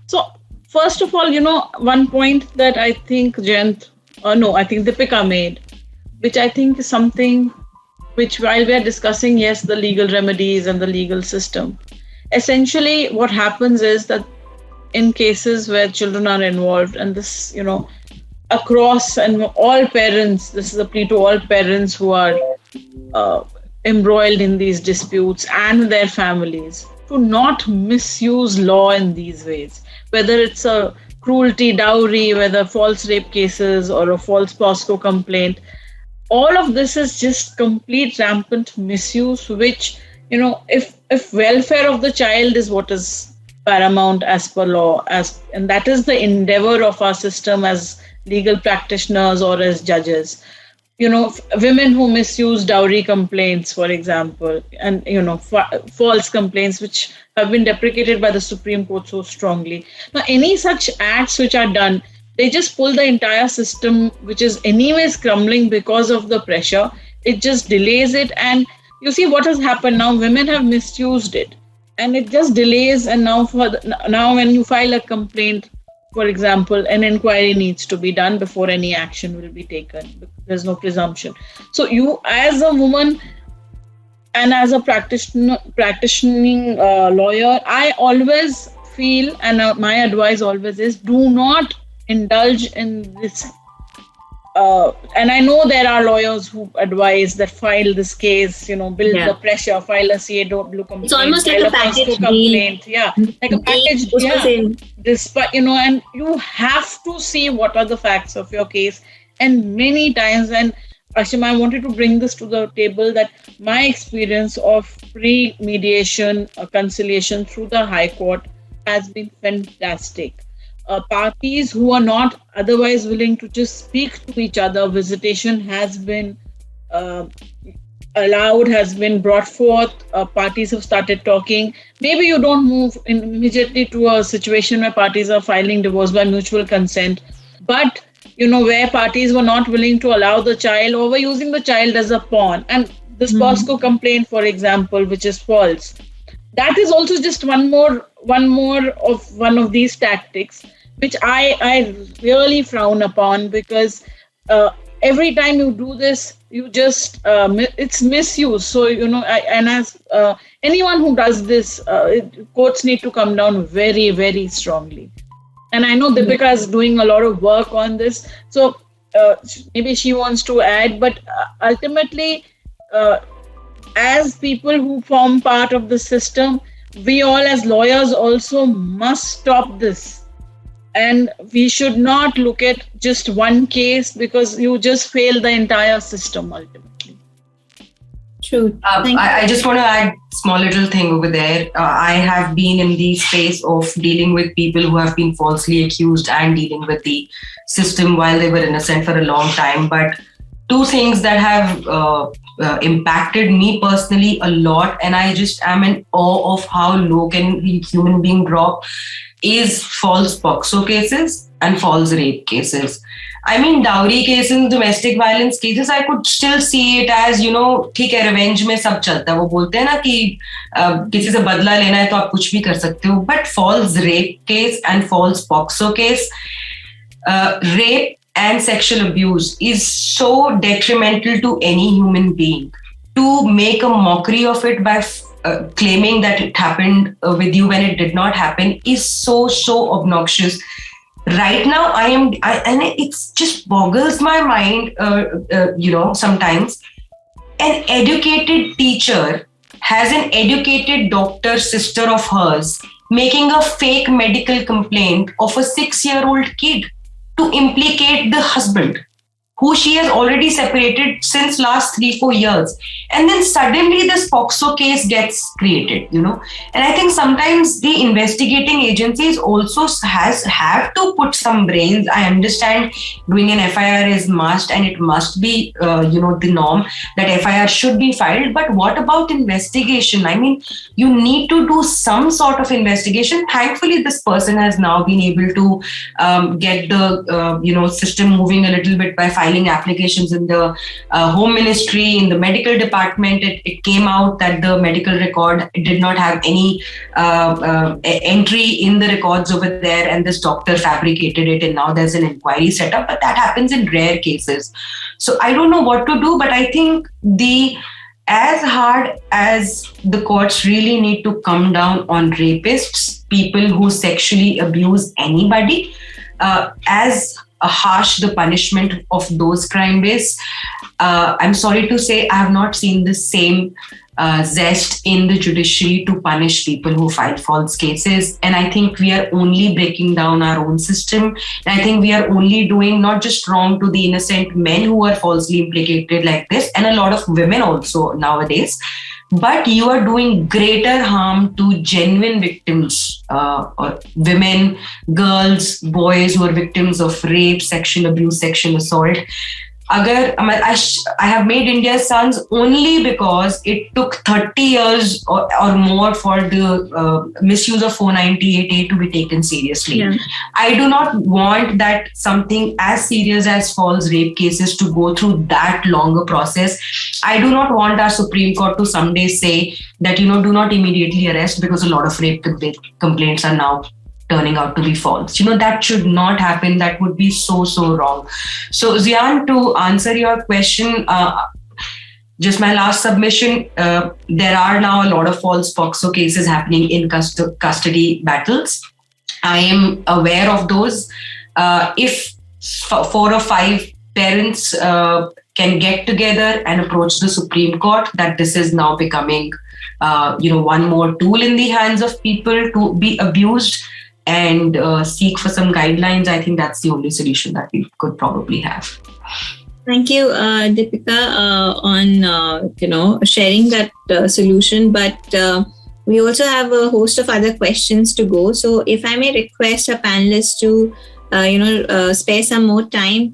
So first of all, one point that I think I think Deepika made, which I think is something which, while we are discussing, yes, the legal remedies and the legal system, essentially what happens is that in cases where children are involved, and this, across and all parents, this is a plea to all parents who are embroiled in these disputes and their families, to not misuse law in these ways. Whether it's a cruelty, dowry, whether false rape cases or a false POSCO complaint, all of this is just complete rampant misuse, which, if welfare of the child is what is paramount as per law, and that is the endeavor of our system as legal practitioners or as judges. Women who misuse dowry complaints, for example, and false complaints which have been deprecated by the Supreme Court so strongly. Now, any such acts which are done, they just pull the entire system, which is anyways crumbling because of the pressure. It just delays it, and you see what has happened now. Women have misused it, and it just delays. And now when you file a complaint, for example, an inquiry needs to be done before any action will be taken. There's no presumption. So you, as a woman and as a practicing lawyer, I always feel, and my advice always is, do not indulge in this. And I know there are lawyers who advise that file this case, build the pressure, file a CAW complaint. It's almost like a package complaint. Yeah, like a package. And you have to see what are the facts of your case. And many times, and Ashima, I wanted to bring this to the table, that my experience of pre-mediation conciliation through the High Court has been fantastic. Parties who are not otherwise willing to just speak to each other, visitation has been allowed, has been brought forth. Parties have started talking. Maybe you don't move immediately to a situation where parties are filing divorce by mutual consent, but where parties were not willing to allow the child or were using the child as a pawn. And this POSCO complaint, for example, which is false, that is also just one more of these tactics, which I really frown upon, because every time you do this, you just it's misuse. So and as anyone who does this, courts need to come down very, very strongly. And I know Deepika is doing a lot of work on this, so maybe she wants to add. But ultimately, as people who form part of the system, we all as lawyers also must stop this. And we should not look at just one case, because you just fail the entire system ultimately. True. I just want to add a small little thing over there. I have been in the space of dealing with people who have been falsely accused and dealing with the system while they were innocent for a long time. But two things that have impacted me personally a lot, and I just am in awe of how low can a human being drop, is false POXO cases and false rape cases. I mean, dowry cases, domestic violence cases, I could still see it as, ठीक है, revenge में सब चलता है. वो बोलते हैं ना कि किसी से बदला लेना है तो आप कुछ भी कर सकते हो. But false rape case and false POXO case, rape and sexual abuse is so detrimental to any human being. To make a mockery of it by claiming that it happened with you when it did not happen is so obnoxious. Right now, and it just boggles my mind, sometimes. An educated teacher has an educated doctor sister of hers making a fake medical complaint of a 6-year-old kid to implicate the husband, who she has already separated since last 3-4 years. And then suddenly this POXO case gets created, And I think sometimes the investigating agencies also have to put some brains. I understand doing an FIR is must, and it must be, the norm that FIR should be filed. But what about investigation? I mean, you need to do some sort of investigation. Thankfully, this person has now been able to get the, system moving a little bit by filing applications in the home ministry, in the medical department. It came out that the medical record did not have any entry in the records over there, and this doctor fabricated it, and now there's an inquiry set up. But that happens in rare cases. So I don't know what to do, but I think as hard as the courts really need to come down on rapists, people who sexually abuse anybody, as harsh the punishment of those crime base, I'm sorry to say I have not seen the same zest in the judiciary to punish people who file false cases. And I think we are only breaking down our own system. And I think we are only doing not just wrong to the innocent men who are falsely implicated like this, and a lot of women also nowadays, but you are doing greater harm to genuine victims, or women, girls, boys who are victims of rape, sexual abuse, sexual assault. I have made India's sons only because it took 30 years or more for the misuse of 498A to be taken seriously. Yeah. I do not want that something as serious as false rape cases to go through that longer process. I do not want our Supreme Court to someday say that, do not immediately arrest, because a lot of rape complaints are now turning out to be false. That should not happen. That would be so wrong. So Jayant, to answer your question, just my last submission, there are now a lot of false POXO cases happening in custody battles. I am aware of those. If 4 or 5 parents can get together and approach the Supreme Court, that this is now becoming, one more tool in the hands of people to be abused, and seek for some guidelines, I think that's the only solution that we could probably have. Thank you, Deepika, on sharing that solution. But we also have a host of other questions to go. So if I may request our panelists to spare some more time,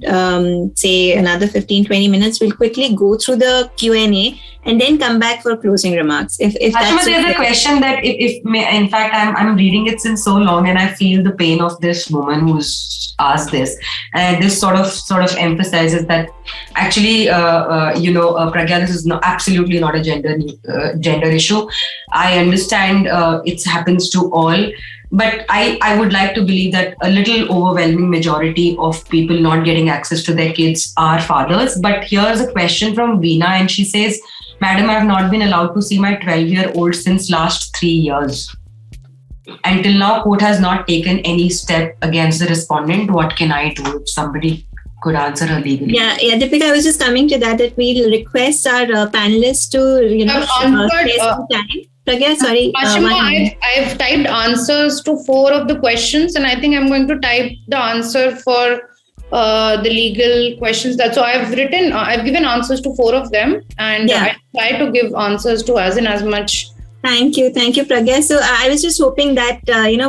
say another 15-20 minutes. We'll quickly go through the Q&A and then come back for closing remarks. If Ashima, there's a question that in fact, I'm reading it since so long, and I feel the pain of this woman who's asked this. And this sort of emphasizes that actually, Pragya, this is absolutely not a gender issue. I understand it happens to all. But I would like to believe that a little overwhelming majority of people not getting access to their kids are fathers. But here's a question from Veena, and she says, Madam, I have not been allowed to see my 12-year-old since last 3 years. Until now, court has not taken any step against the respondent. What can I do? If somebody could answer her legally. Yeah, Deepika, I was just coming to that we'll request our panelists to, spare some time. Pragya, sorry. Ashima, I've typed answers to 4 of the questions, and I think I'm going to type the answer for the legal questions. So I've given answers to 4 of them, and I try to give answers to as much. Thank you, Pragya. So I was just hoping that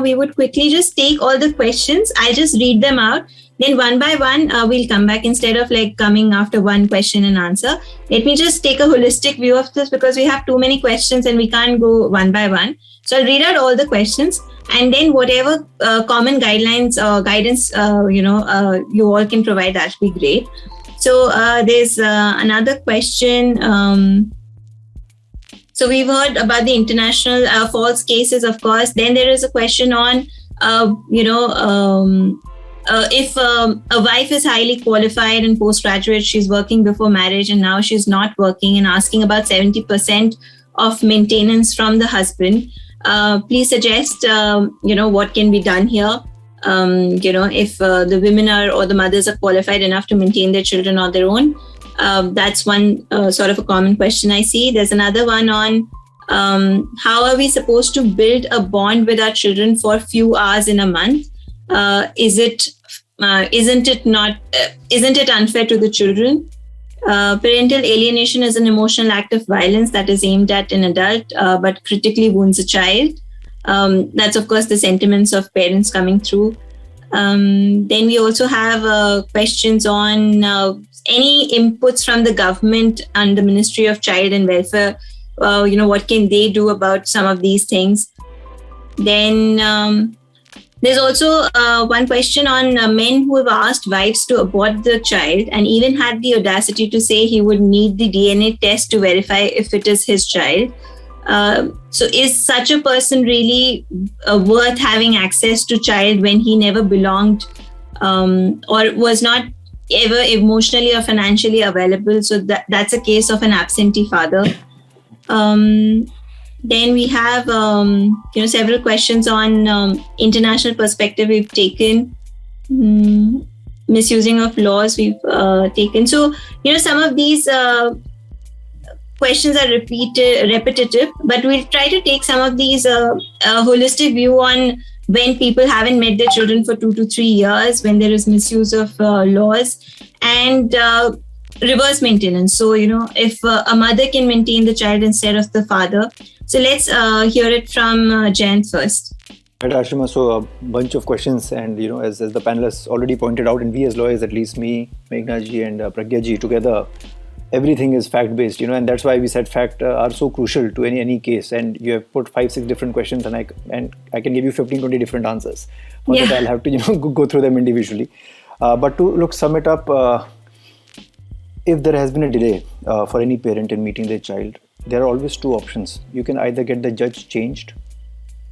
we would quickly just take all the questions. I'll just read them out. Then one by one, we'll come back instead of coming after one question and answer. Let me just take a holistic view of this because we have too many questions and we can't go one by one. So I'll read out all the questions, and then whatever common guidelines or guidance, you all can provide, that would be great. So there's another question. So we've heard about the international false cases, of course. Then there is a question on, if a wife is highly qualified and postgraduate, she's working before marriage and now she's not working, and asking about 70% of maintenance from the husband. Please suggest, what can be done here. If the women or the mothers are qualified enough to maintain their children on their own. That's one sort of a common question I see. There's another one on how are we supposed to build a bond with our children for a few hours in a month? Isn't it unfair to the children? Parental alienation is an emotional act of violence that is aimed at an adult but critically wounds a child. That's of course the sentiments of parents coming through. Then we also have questions on any inputs from the government and the Ministry of Child and Welfare. What can they do about some of these things? Then there's also one question on men who have asked wives to abort the child and even had the audacity to say he would need the DNA test to verify if it is his child. So is such a person really worth having access to child when he never belonged or was not ever emotionally or financially available? So that's a case of an absentee father. Then we have, several questions on international perspective we've taken, misusing of laws we've taken. So, some of these questions are repetitive, but we'll try to take some of these holistic view on when people haven't met their children for 2 to 3 years, when there is misuse of laws, and reverse maintenance. So, if a mother can maintain the child instead of the father. So let's hear it from Jayant first. Right, Ashima. So a bunch of questions, and as the panelists already pointed out, and we as lawyers, at least me, Meghna ji, and Pragya ji together, everything is fact-based, and that's why we said fact are so crucial to any case. And you have put 5-6 different questions, and I can give you 15-20 different answers. For that, I'll have to go through them individually. But to sum it up, if there has been a delay for any parent in meeting their child, there are always 2 options. You can either get the judge changed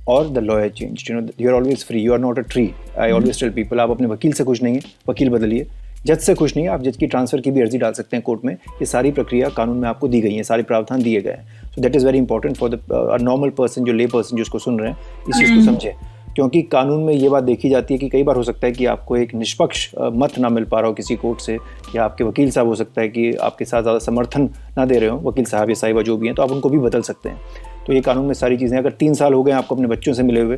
or the lawyer changed. You're always free. You are not a tree. I always tell people, आप अपने वकील से खुश नहीं है, वकील बदलिए. जज से खुश नहीं है, आप जज की ट्रांसफर की भी अर्जी डाल सकते हैं कोर्ट में. ये सारी प्रक्रिया कानून में आपको दी गई है, सारे प्रावधान दिए गए हैं. So that is very important for the normal person, जो lay person जो इसको सुन रहे हैं, इस चीज़ को समझे. क्योंकि कानून में ये बात देखी जाती है कि कई बार हो सकता है कि आपको एक निष्पक्ष मत ना मिल पा रहा हो किसी कोर्ट से, या आपके वकील साहब हो सकता है कि आपके साथ ज़्यादा समर्थन ना दे रहे हो, वकील साहब या साहिबा जो भी हैं, तो आप उनको भी बदल सकते हैं. तो ये कानून में सारी चीज़ें, अगर 3 साल हो गए आपको अपने बच्चों से मिले हुए,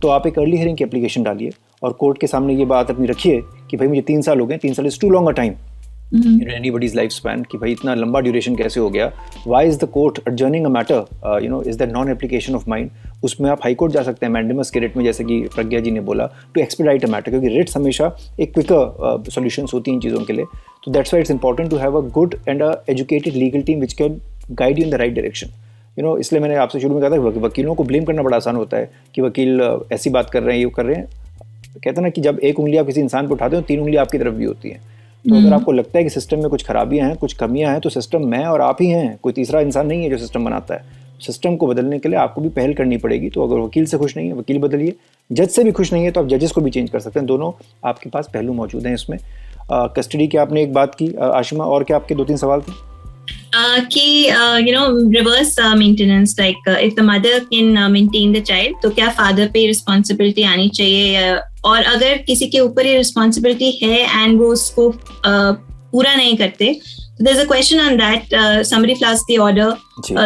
तो आप एक अर्ली हियरिंग की एप्लीकेशन डालिए और कोर्ट के सामने ये बात अपनी रखिए कि भाई मुझे 3 साल हो गए, 3 साल is too long a time in anybody's lifespan, कि भाई इतना लंबा ड्यूरेशन कैसे हो गया. Why is the court adjourning a matter? Is there non-application of mind? उसमें आप हाई कोर्ट जा सकते हैं मैंडेमस के रेट में, जैसे कि प्रज्ञा जी ने बोला, टू एक्सपेडाइट अ मैटर, क्योंकि रेट्स हमेशा एक क्विकर सॉल्यूशंस होती हैं इन चीज़ों के लिए. तो that's why it's important to have a good and a educated legal team which can guide you in the right direction. इसलिए मैंने आपसे शुरू में कहा था कि वकीलों को ब्लेम करना बड़ा आसान होता है कि वकील ऐसी बात कर रहे हैं, ये कर रहे हैं. कहते हैं ना कि जब एक उंगली आप किसी इंसान पर उठाते हो 3 उंगली आपकी तरफ भी होती है. तो अगर आपको लगता है कि सिस्टम में कुछ खराबियां हैं, कुछ कमियां हैं, तो सिस्टम मैं और आप ही हैं, कोई तीसरा इंसान नहीं है जो सिस्टम बनाता है. सिस्टम को बदलने के लिए आपको भी पहल करनी पड़ेगी. तो अगर वकील से खुश नहीं है, वकील बदलिए. जज से भी खुश नहीं है तो आप जजेस को भी चेंज कर सकते हैं. दोनों आपके पास पहलू मौजूद हैं इसमें. कस्टडी की आपने एक बात की आशिमा, और क्या आपके 2-3 सवाल थे? कि reverse maintenance, like if the mother can maintain the child, तो क्या फादर पे रिस्पॉन्सिबिलिटी आनी चाहिए, और अगर किसी के ऊपर ये रिस्पॉन्सिबिलिटी है एंड वो उसको पूरा नहीं करते, there's a question on that, somebody flouts the order,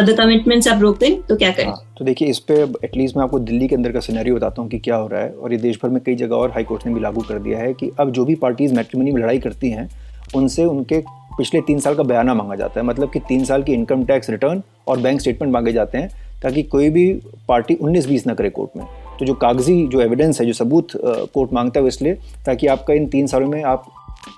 the commitments are broken, तो क्या करें? तो देखिए, इस पे एटलीस्ट मैं आपको दिल्ली के अंदर का सिनेरियो बताता हूँ कि क्या हो रहा है, और ये देश भर में कई जगह और हाई कोर्ट ने भी लागू कर दिया है कि अब जो भी पार्टीज मैट्रिमोनी में लड़ाई करती हैं उनसे उनके पिछले 3 साल का बयाना मांगा जाता है. मतलब कि 3 साल की इनकम टैक्स रिटर्न और बैंक स्टेटमेंट मांगे जाते हैं, ताकि कोई भी पार्टी 19-20 ना करे कोर्ट में. तो जो कागजी जो एविडेंस है, जो सबूत कोर्ट मांगता है, वो इसलिए ताकि आपका इन 3 सालों में आप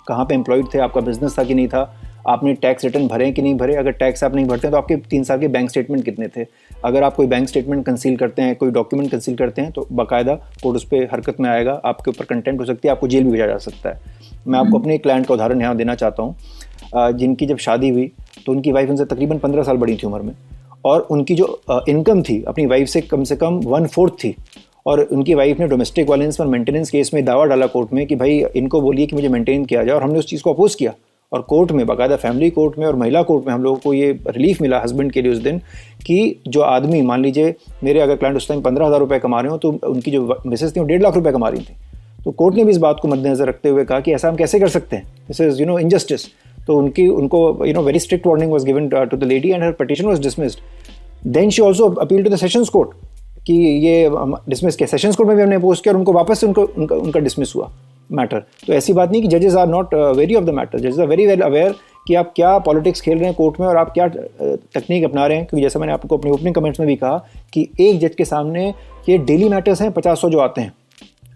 कहाँ पे एम्प्लॉयड थे, आपका बिजनेस था कि नहीं था, आपने टैक्स रिटर्न भरे कि नहीं भरे. अगर टैक्स आप नहीं भरते हैं तो आपके 3 साल के बैंक स्टेटमेंट कितने थे. अगर आप कोई बैंक स्टेटमेंट कंसील करते हैं, कोई डॉक्यूमेंट कंसील करते हैं, तो बाकायदा कोर्ट उस पर हरकत में आएगा, आपके ऊपर कंटेम्प्ट हो सकती है, आपको जेल भी भेजा जा सकता है. मैं आपको अपने क्लाइंट का उदाहरण यहाँ देना चाहता हूँ, जिनकी जब शादी हुई तो उनकी वाइफ उनसे तकरीबन 15 साल बड़ी थी उम्र में, और उनकी जो इनकम थी अपनी वाइफ से कम 1/4 थी. और उनकी वाइफ ने डोमेस्टिक वायलेंस और मेंटेनेंस केस में दावा डाला कोर्ट में कि भाई इनको बोलिए कि मुझे मेंटेन किया जाए, और हमने उस चीज़ को अपोज किया. और कोर्ट में, बाकायदा फैमिली कोर्ट में और महिला कोर्ट में, हम लोगों को ये रिलीफ मिला हस्बैंड के लिए उस दिन कि जो आदमी, मान लीजिए मेरे अगर क्लाइंट उस टाइम 15,000 रुपये कमा रहे हो, तो उनकी जो मिसेस थी वो 1.5 लाख रुपये कमा रही थी. तो कोर्ट ने भी इस बात को मद्देनजर रखते हुए कहा कि ऐसा हम कैसे कर सकते हैं, दिस इज़ इनजस्टिस. तो उनको very strict warning was given to the lady and her petition was dismissed. Then she also appeal to the sessions court कि ये डिसमिस किया. सेशंस कोर्ट में भी हमने अपोज किया और उनको वापस से उनका डिसमिस हुआ मैटर. तो ऐसी बात नहीं कि जजेस are not very of the matter. जजेस आर वेरी वेल अवेयर कि आप क्या पॉलिटिक्स खेल रहे हैं कोर्ट में और आप क्या तकनीक अपना रहे हैं. क्योंकि जैसा मैंने आपको अपने ओपनिंग कमेंट्स में भी कहा कि एक जज के सामने ये डेली मैटर्स हैं 50-100 जो आते हैं.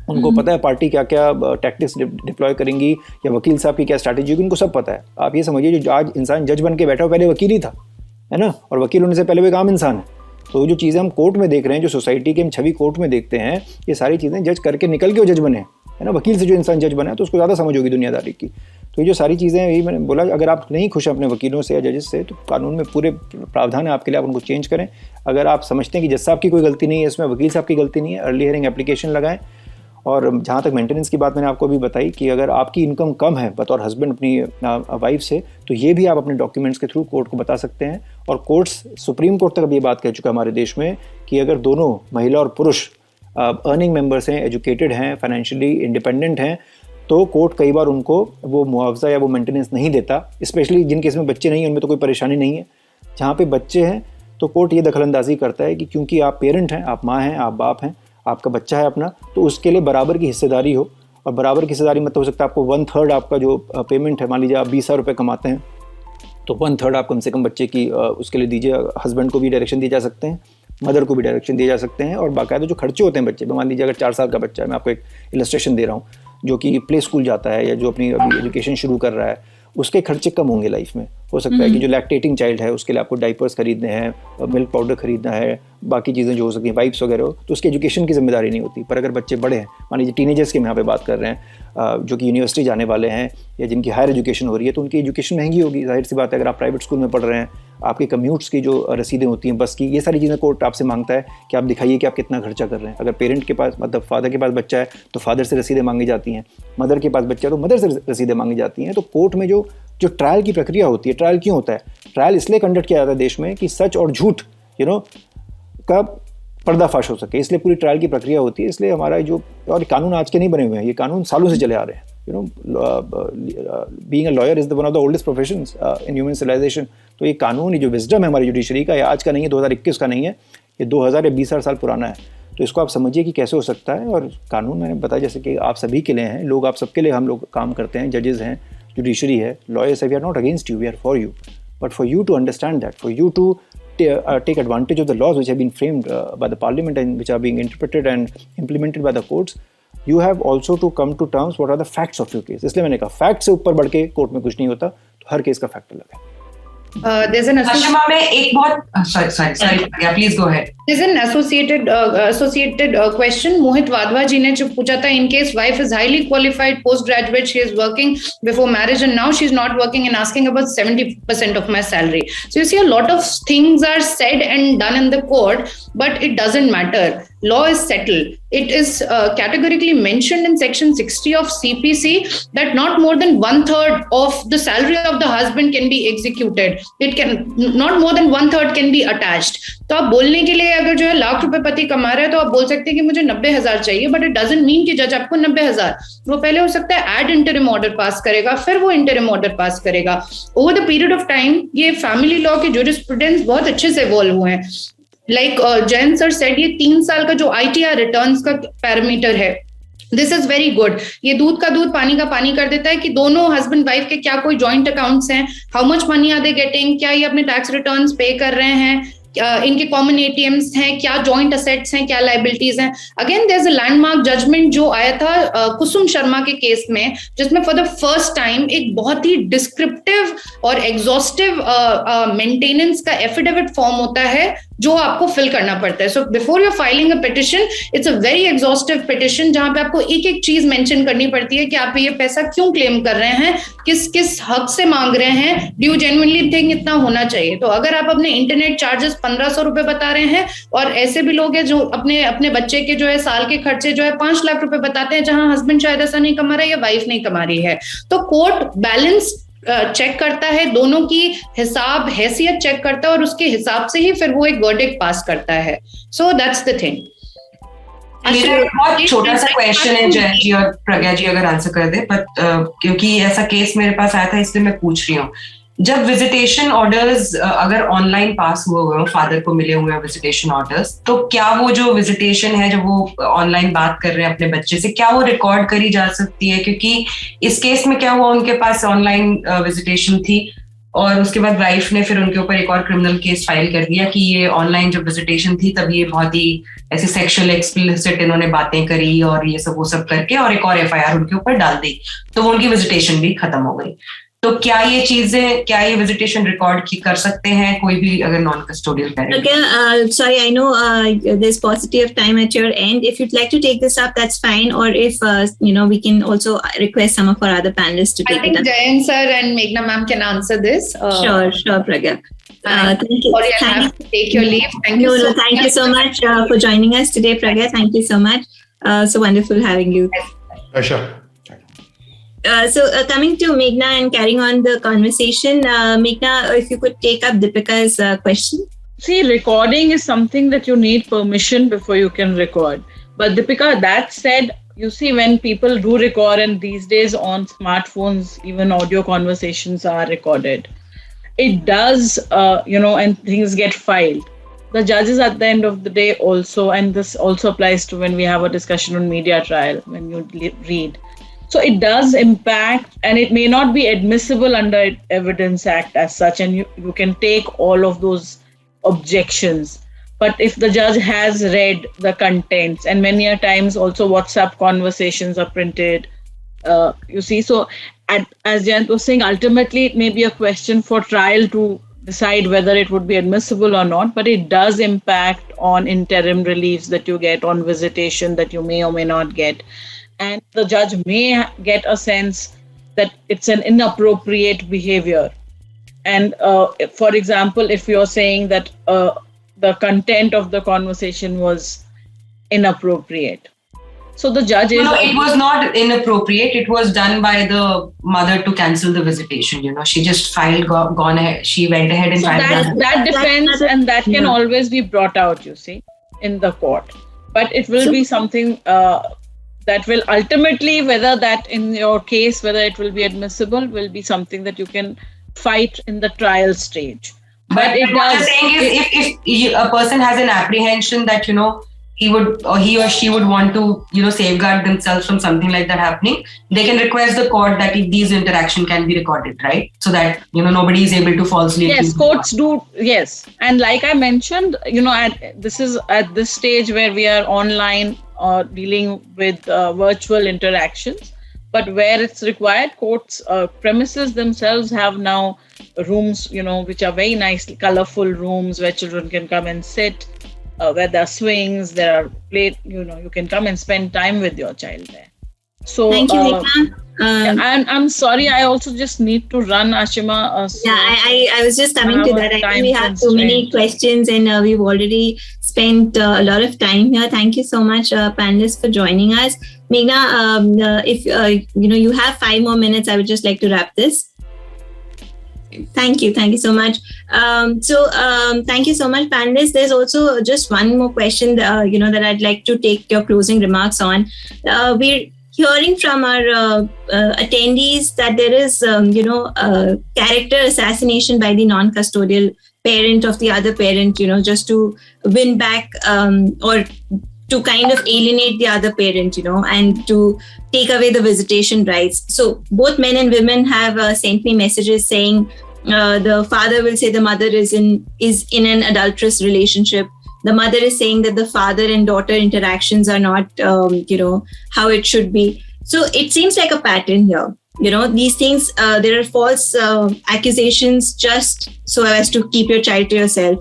उनको पता है पार्टी क्या क्या टैक्टिक्स डिप्लॉय करेंगी या वकील साहब की क्या स्ट्रैटेजी होगी, उनको सब पता है. आप ये समझिए जो आज इंसान जज बन के बैठा हो पहले वकील ही था, है ना, और वकील होने से पहले वो एक आम इंसान है. तो जो चीज़ें हम कोर्ट में देख रहे हैं, जो सोसाइटी की हम छवि कोर्ट में देखते हैं, ये सारी चीज़ें जज करके निकल के वो जज बने, है ना. वकील से जो इंसान जज बना है तो उसको ज़्यादा समझ होगी दुनियादारी की. तो ये जो सारी चीज़ें, यही मैंने बोला, अगर आप नहीं खुश हैं अपने वकीलों से या जजेस से, तो कानून में पूरे प्रावधान है आपके लिए, आप उनको चेंज करें. अगर आप समझते हैं कि जज साहब की कोई गलती नहीं है इसमें, वकील साहब की गलती नहीं है, अर्ली हियरिंग एप्लीकेशन लगाएं. और जहाँ तक मेंटेनेंस की बात मैंने आपको अभी बताई कि अगर आपकी इनकम कम है बतौर हस्बैंड अपनी वाइफ से, तो ये भी आप अपने डॉक्यूमेंट्स के थ्रू कोर्ट को बता सकते हैं. और कोर्ट्स, सुप्रीम कोर्ट तक अब ये बात कह चुका है हमारे देश में कि अगर दोनों महिला और पुरुष अर्निंग मेंबर्स हैं, एजुकेटेड हैं, फाइनेंशियली इंडिपेंडेंट हैं, तो कोर्ट कई बार उनको वो मुआवजा या वो मेंटेनेंस नहीं देता. स्पेशली जिन केस में बच्चे नहीं हैं उनमें तो कोई परेशानी नहीं है. जहाँ पे बच्चे हैं तो कोर्ट ये दखलंदाजी करता है कि क्योंकि आप पेरेंट हैं, आप माँ हैं, आप बाप हैं, आपका बच्चा है अपना, तो उसके लिए बराबर की हिस्सेदारी हो. और बराबर की हिस्सेदारी मतलब हो सकता है आपको 1/3 आपका जो पेमेंट है, मान लीजिए आप 20,000 रुपये कमाते हैं तो 1/3 आप कम से कम बच्चे की उसके लिए दीजिए. हस्बैंड को भी डायरेक्शन दिए जा सकते हैं, मदर को भी डायरेक्शन दिए जा सकते हैं. और बाकायदा जो खर्चे होते हैं बच्चे पे, मान लीजिए अगर 4 साल का बच्चा है, मैं आपको एक इलस्ट्रेशन दे रहा हूँ, जो कि प्ले स्कूल जाता है या जो अपनी अभी एजुकेशन शुरू कर रहा है, उसके खर्चे कम होंगे लाइफ में. हो सकता है कि जो लैक्टेटिंग चाइल्ड है उसके लिए आपको डाइपर्स खरीदने हैं, मिल्क पाउडर खरीदना है, बाकी चीज़ें जो हो सकती हैं, वाइप्स वगैरह हो, तो उसकी एजुकेशन की जिम्मेदारी नहीं होती. पर अगर बच्चे बड़े हैं, मान लीजिए टीनेजर्स की हम यहाँ पे बात कर रहे हैं, जो कि यूनिवर्सिटी जाने वाले हैं या जिनकी हायर एजुकेशन हो रही है, तो उनकी एजुकेशन महंगी होगी. जाहिर सी बात है, अगर आप प्राइवेट स्कूल में पढ़ रहे हैं, आपके कम्यूट्स की जो रसीदें होती हैं बस की, ये सारी चीज़ें कोर्ट आपसे मांगता है कि आप दिखाइए कि आप कितना खर्चा कर रहे हैं. अगर पेरेंट के पास, मतलब फादर के पास बच्चा है तो फादर से रसीदें मांगी जाती हैं, मदर के पास बच्चा है तो मदर से रसीदें मांगी जाती हैं. तो कोर्ट में जो ट्रायल की प्रक्रिया होती है, ट्रायल क्यों होता है? ट्रायल इसलिए कंडक्ट किया जाता है देश में कि सच और झूठ का पर्दाफाश हो सके, इसलिए पूरी ट्रायल की प्रक्रिया होती है. इसलिए हमारा जो, और कानून आज के नहीं बने हुए हैं, ये कानून सालों से चले आ रहे हैं. Being a lawyer is the one of the oldest professions in human civilisation. तो ये कानून, ये जो विजडम है हमारी जुडिशरी का, ये आज का नहीं है, 2021 का नहीं है, ये 2000 या 20,000 साल पुराना है. तो इसको आप समझिए कि कैसे हो सकता है. और कानून मैंने बताया जैसे कि आप सभी के लिए हैं, लोग आप सबके लिए हम लोग काम करते हैं, जजेस हैं, जुडिशरी है, लॉयर्स है. We are not against you, we are for you, but for you to understand that, for you to take advantage of the laws which have been framed by the parliament and which are being interpreted and implemented by the courts, you have also to come to terms what are the facts of your case. इसलिए मैंने कहा fact से ऊपर बढ़ के court में कुछ नहीं होता, तो हर केस का फैक्ट अलग है. Ashima में एक बहुत sorry, please go ahead. There's an associated question. Mohit Wadhwa ji ne jo पूछा था, in case wife is highly qualified, postgraduate, she is working before marriage and now she's not working and asking about 70% of my salary. So you see, a lot of things are said and done in the court, but it doesn't matter. Law is settled. It is categorically mentioned in section 60 of CPC that not more than 1/3 of the salary of the husband can be executed. It can not more than 1/3 can be attached. तो आप बोलने के लिए अगर जो है लाख रुपए पति कमा रहे हैं तो आप बोल सकते हैं कि मुझे 90,000 चाहिए, बट इट डजंट मीन कि जज आपको 90,000. वो पहले हो सकता है एड इंटरिम ऑर्डर पास करेगा, फिर वो इंटरिम ऑर्डर पास करेगा. Over the period of time ये फैमिली लॉ के जूरिस्प्रूडेंस बहुत अच्छे से इवॉल्व हुए हैं. लाइक जयंत सर सेड, ये 3 साल का जो ITR रिटर्न्स का पैरामीटर है, दिस इज वेरी गुड. ये दूध का दूध पानी का पानी कर देता है कि दोनों हस्बैंड वाइफ के क्या कोई जॉइंट अकाउंट्स हैं, how much money are they getting, क्या ये अपने टैक्स रिटर्न्स पे कर रहे हैं, इनके कॉमन ATMs हैं, क्या जॉइंट असेट्स हैं, क्या लाइबिलिटीज हैं. Again there is a landmark judgement जो आया था कुसुम शर्मा के केस में, जिसमें फॉर द फर्स्ट टाइम एक बहुत ही डिस्क्रिप्टिव और एग्जॉस्टिव मेंटेनेंस का एफिडेविट फॉर्म होता है जो आपको फिल करना पड़ता है. So before you filing a petition, it's a very exhaustive petition जहां पे आपको एक एक चीज मेंशन करनी पड़ती है कि आप ये पैसा क्यों क्लेम कर रहे हैं, किस किस हक से मांग रहे हैं, डू यू जेन्युइनली थिंक इतना होना चाहिए. तो अगर आप अपने इंटरनेट चार्जेस 1,500 रुपए बता रहे हैं, और ऐसे भी लोग हैं जो अपने बच्चे के जो है साल के खर्चे जो है 5 लाख रुपए बताते हैं, जहां हस्बैंड शायद ऐसा नहीं कमा रहा है या वाइफ नहीं कमा रही है. तो कोर्ट बैलेंस चेक करता है, दोनों की हिसाब हैसियत चेक करता है और उसके हिसाब से ही फिर वो एक वर्डिक्ट पास करता है. So that's the thing. मेरा बहुत छोटा सा क्वेश्चन है जयंत जी और प्रज्ञा जी अगर आंसर कर दे, बट क्योंकि ऐसा केस मेरे पास आया था इसलिए मैं पूछ रही हूँ. जब विजिटेशन ऑर्डर्स अगर ऑनलाइन पास हुए हो, फादर को मिले हुए हैं विजिटेशन ऑर्डर्स, तो क्या वो जो विजिटेशन है, जब वो ऑनलाइन बात कर रहे हैं अपने बच्चे से, क्या वो रिकॉर्ड करी जा सकती है? क्योंकि इस केस में क्या हुआ, उनके पास ऑनलाइन विजिटेशन थी और उसके बाद वाइफ ने फिर उनके ऊपर एक और क्रिमिनल केस फाइल कर दिया कि ये ऑनलाइन जब विजिटेशन थी तब ये बहुत ही ऐसे सेक्सुअल एक्सप्लिसिट इन्होंने बातें करी और ये सब वो सब करके और एक और FIR उनके ऊपर डाल दी, तो वो उनकी विजिटेशन भी खत्म हो गई. तो क्या ये चीजें, क्या ये विजिटेशन रिकॉर्ड कर सकते हैं कोई भी अगर non custodial parent? Okay, sorry, I know there's paucity of time at your end. If you'd like to take this up, that's fine. Or if we can also request some of our other panelists to take it up. I think Jayant sir and Meghna ma'am can answer this. Sure, Pragya. Thank you. Or you'll have to take your leave. Thank you. Thank you so much for joining us today, Pragya. Thank you so much. So wonderful having you. Sure. So coming to Meghna and carrying on the conversation, Meghna, if you could take up Deepika's question. See, recording is something that you need permission before you can record. But Deepika, that said, you see, when people do record, and these days on smartphones, even audio conversations are recorded, it does, and things get filed. The judges at the end of the day also, and this also applies to when we have a discussion on media trial, when you read. So it does impact, and it may not be admissible under Evidence Act as such, and you can take all of those objections. But if the judge has read the contents, and many a times also WhatsApp conversations are printed, you see, so as Jayant was saying, ultimately it may be a question for trial to decide whether it would be admissible or not, but it does impact on interim reliefs that you get, on visitation that you may or may not get. And the judge may get a sense that it's an inappropriate behavior. And for example, if you're saying that the content of the conversation was inappropriate, so the judge is... No, it was not inappropriate. It was done by the mother to cancel the visitation. She just filed, gone ahead. She went ahead and filed. That defense and that can always be brought out, you see, in the court. But it will be something... that will ultimately, whether that in your case, whether it will be admissible, will be something that you can fight in the trial stage. But what you're saying is, if a person has an apprehension that, he or she would want to, safeguard themselves from something like that happening, they can request the court that if these interaction can be recorded, right? So that, nobody is able to falsely. Yes, courts do. Yes. And like I mentioned, this is at this stage where we are online or dealing with virtual interactions. But where it's required, courts premises themselves have now rooms, which are very nice, colorful rooms where children can come and sit, where there are swings, there are play, you can come and spend time with your child there. So thank you, Meghna. And I'm sorry, I also just need to run, Ashima. I was just coming to that. I think we have so many questions and we've already spent a lot of time here. Thank you so much, panelists, for joining us. Meghna, if you have 5 more minutes, I would just like to wrap this. Thank you so much. Thank you so much, panelists. There's also just one more question, that I'd like to take your closing remarks on. We're hearing from our attendees that there is, character assassination by the non-custodial parent of the other parent, just to win back or to kind of alienate the other parent, and to take away the visitation rights. So both men and women have sent me messages saying the father will say the mother is in an adulterous relationship. The mother is saying that the father and daughter interactions are not, how it should be. So it seems like a pattern here. These things, there are false accusations just so as to keep your child to yourself.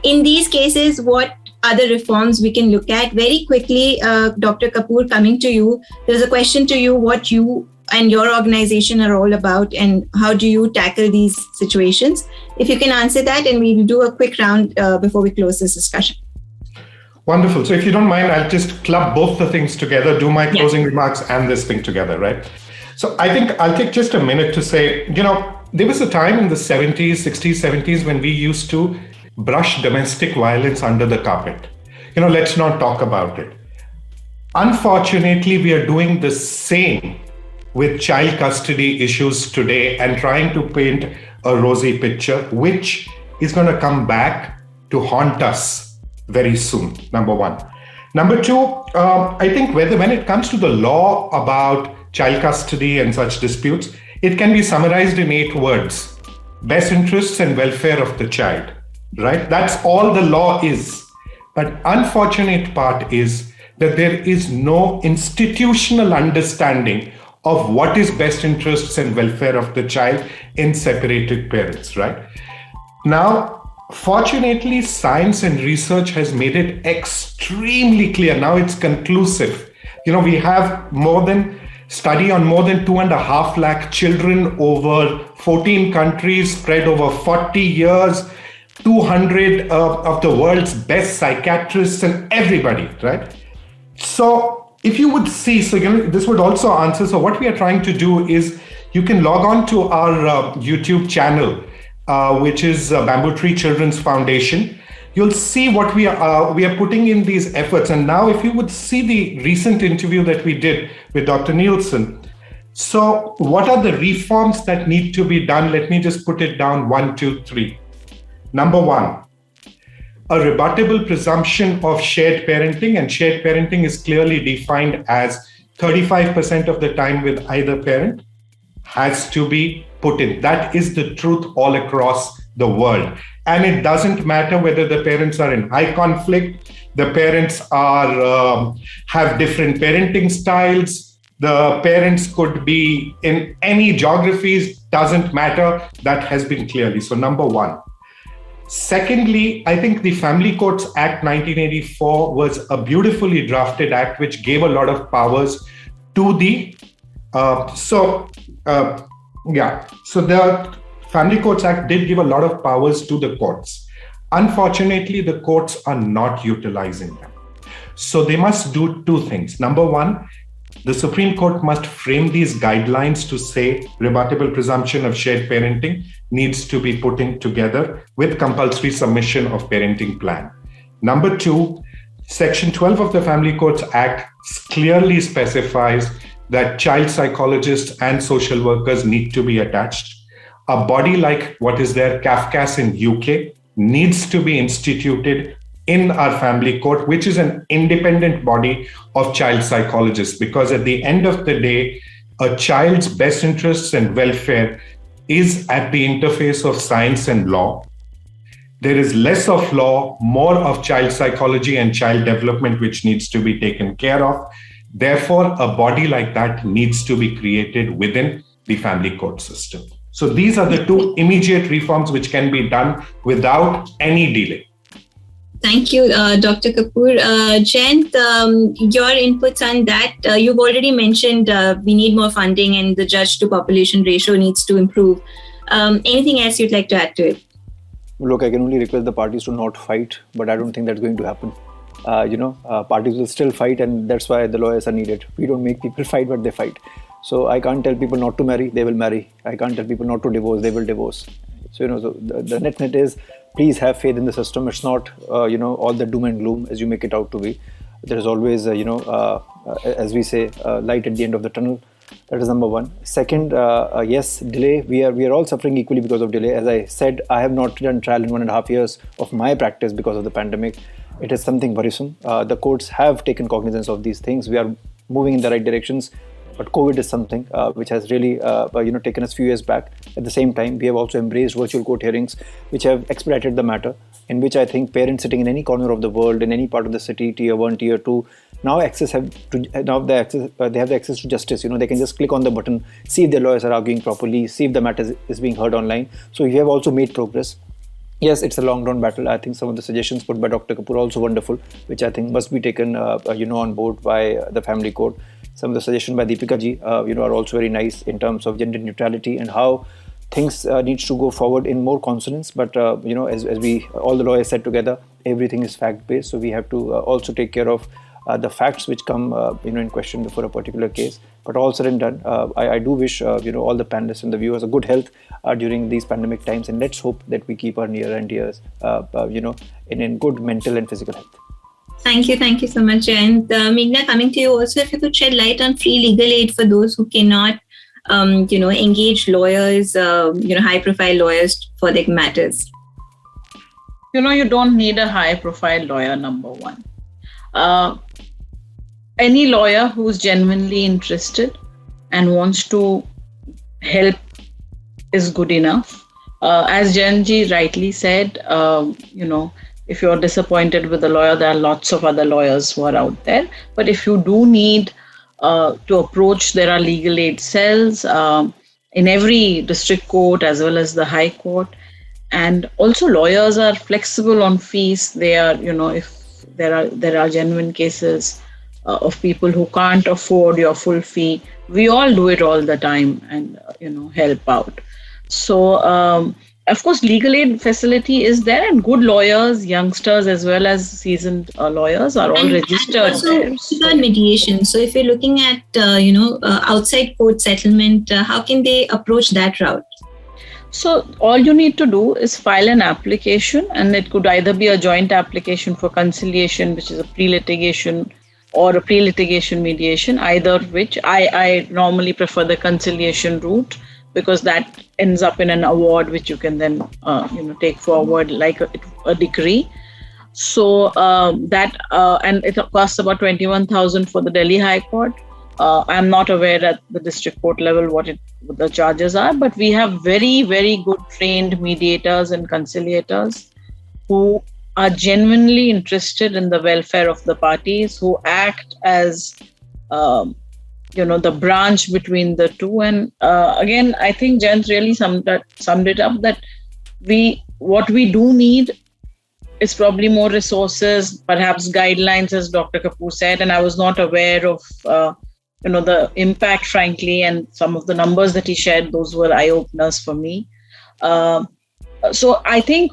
In these cases, what other reforms we can look at? Very quickly, Dr. Kapur, coming to you, there's a question to you, what you and your organization are all about and how do you tackle these situations? If you can answer that, and we'll do a quick round before we close this discussion. Wonderful. So if you don't mind, I'll just club both the things together, do my closing remarks and this thing together, right? So I think I'll take just a minute to say, there was a time in the 70s, 60s, 70s when we used to brush domestic violence under the carpet. Let's not talk about it. Unfortunately, we are doing the same with child custody issues today and trying to paint a rosy picture, which is going to come back to haunt us very soon, number one. Number two, I think when it comes to the law about child custody and such disputes, it can be summarized in 8 words: best interests and welfare of the child, right? That's all the law is. But unfortunate part is that there is no institutional understanding of what is best interests and welfare of the child in separated parents, right? Now, fortunately, science and research has made it extremely clear. Now it's conclusive. We have study on more than 2.5 lakh children over 14 countries, spread over 40 years, 200 of the world's best psychiatrists and everybody, right? So if you would see, this would also answer. So what we are trying to do is you can log on to our YouTube channel, which is BambooTree Children's Foundation. You'll see what we are putting in these efforts. And now if you would see the recent interview that we did with Dr. Nielsen. So what are the reforms that need to be done? Let me just put it down 1, 2, 3. Number 1, a rebuttable presumption of shared parenting, and shared parenting is clearly defined as 35% of the time with either parent has to be put in. That is the truth all across the world. And it doesn't matter whether the parents are in high conflict, the parents have different parenting styles, the parents could be in any geographies, doesn't matter. That has been clearly. So number 1. Secondly, I think the Family Courts Act 1984 was a beautifully drafted act which gave a lot of powers to the So the Family Courts Act did give a lot of powers to the courts. Unfortunately, the courts are not utilizing them. So they must do 2 things. Number 1, the Supreme Court must frame these guidelines to say rebuttable presumption of shared parenting needs to be put in together with compulsory submission of parenting plan. Number 2, Section 12 of the Family Courts Act clearly specifies that child psychologists and social workers need to be attached. A body like what is there, CAFCAS in UK, needs to be instituted in our family court, which is an independent body of child psychologists, because at the end of the day, a child's best interests and welfare is at the interface of science and law. There is less of law, more of child psychology and child development, which needs to be taken care of. Therefore, a body like that needs to be created within the family court system. So these are the two immediate reforms which can be done without any delay. Thank you, Dr. Kapur. Jayant, your inputs on that. You've already mentioned we need more funding and the judge to population ratio needs to improve. Anything else you'd like to add to it? Look, I can only request the parties to not fight, but I don't think that's going to happen. Parties will still fight, and that's why the lawyers are needed. We don't make people fight, but they fight. So I can't tell people not to marry, they will marry. I can't tell people not to divorce, they will divorce. So, so the net is, please have faith in the system. It's not, all the doom and gloom as you make it out to be. There is always, as we say, light at the end of the tunnel. That is number one. Second, yes, delay. We are all suffering equally because of delay. As I said, I have not done trial in 1.5 years of my practice because of the pandemic. It is something worrisome. The courts have taken cognizance of these things. We are moving in the right directions. But COVID is something which has really, taken us a few years back. At the same time, we have also embraced virtual court hearings, which have expedited the matter, in which I think parents sitting in any corner of the world, in any part of the city, tier 1, tier 2, now they have the access to justice. They can just click on the button, see if their lawyers are arguing properly, see if the matter is being heard online. So we have also made progress. Yes, it's a long drawn battle. I think some of the suggestions put by Dr. Kapur are also wonderful, which I think must be taken, on board by the family court. Some of the suggestions by Deepika ji, are also very nice in terms of gender neutrality and how things needs to go forward in more consonance. But, as we, all the lawyers said together, everything is fact-based. So we have to also take care of the facts which come, in question before a particular case. But all said and done, I do wish, all the panelists and the viewers a good health during these pandemic times. And let's hope that we keep our near and dears, in good mental and physical health. Thank you so much. And Meghna, coming to you also, if you could shed light on free legal aid for those who cannot, engage lawyers, high-profile lawyers for their matters. You don't need a high-profile lawyer, number one. Any lawyer who's genuinely interested and wants to help is good enough. As Jayant rightly said, if you're disappointed with a lawyer, there are lots of other lawyers who are out there. But if you do need to approach, there are legal aid cells in every district court as well as the high court. And also lawyers are flexible on fees. They are, if there are genuine cases of people who can't afford your full fee, we all do it all the time and, help out. So, of course, legal aid facility is there, and good lawyers, youngsters as well as seasoned lawyers are all registered there. Also mediation. So if you're looking at, outside court settlement, how can they approach that route? So all you need to do is file an application, and it could either be a joint application for conciliation, which is a pre-litigation, or a pre-litigation mediation, either of which I normally prefer the conciliation route, because that ends up in an award which you can then take forward like a decree. So and it costs about 21,000 for the Delhi High Court. I'm not aware at the district court level what the charges are, but we have very, very good trained mediators and conciliators who are genuinely interested in the welfare of the parties, who act as the branch between the two. And again, I think Jayant really summed it up, that what we do need is probably more resources, perhaps guidelines, as Dr. Kapur said. And I was not aware of the impact, frankly, and some of the numbers that he shared. Those were eye-openers for me. So I think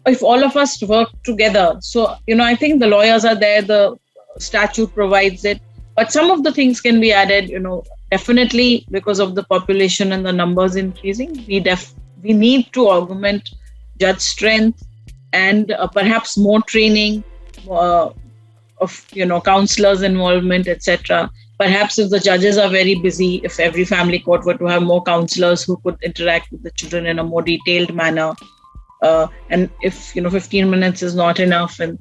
if all of us work together, so I think the lawyers are there, the statute provides it. But some of the things can be added, definitely because of the population and the numbers increasing. We need to augment judge strength and perhaps more training of, counselors' involvement, etc. Perhaps if the judges are very busy, if every family court were to have more counselors who could interact with the children in a more detailed manner, and if 15 minutes is not enough, and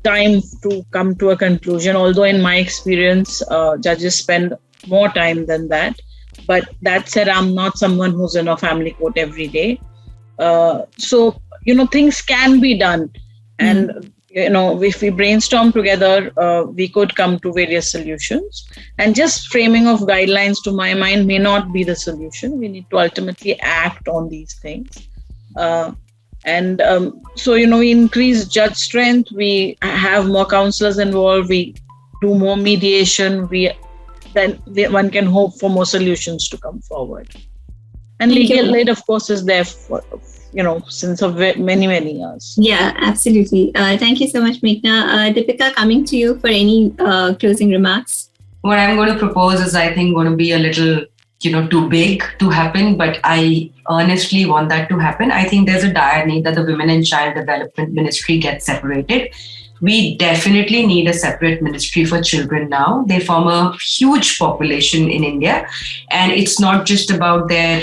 time to come to a conclusion. Although in my experience, judges spend more time than that. But that said, I'm not someone who's in a family court every day. So, things can be done. And, if we brainstorm together, we could come to various solutions. And just framing of guidelines, to my mind, may not be the solution. We need to ultimately act on these things. So, we increase judge strength, we have more counselors involved, we do more mediation, then one can hope for more solutions to come forward. And legal aid, of course, is there for, since many, many years. Yeah, absolutely. Thank you so much, Meghna. Deepika, coming to you for any closing remarks. What I'm going to propose is, I think, going to be a little too big to happen, but I earnestly want that to happen. I think there's a dire need that the Women and Child Development Ministry gets separated. We definitely need a separate ministry for children now. They form a huge population in India. And it's not just about their,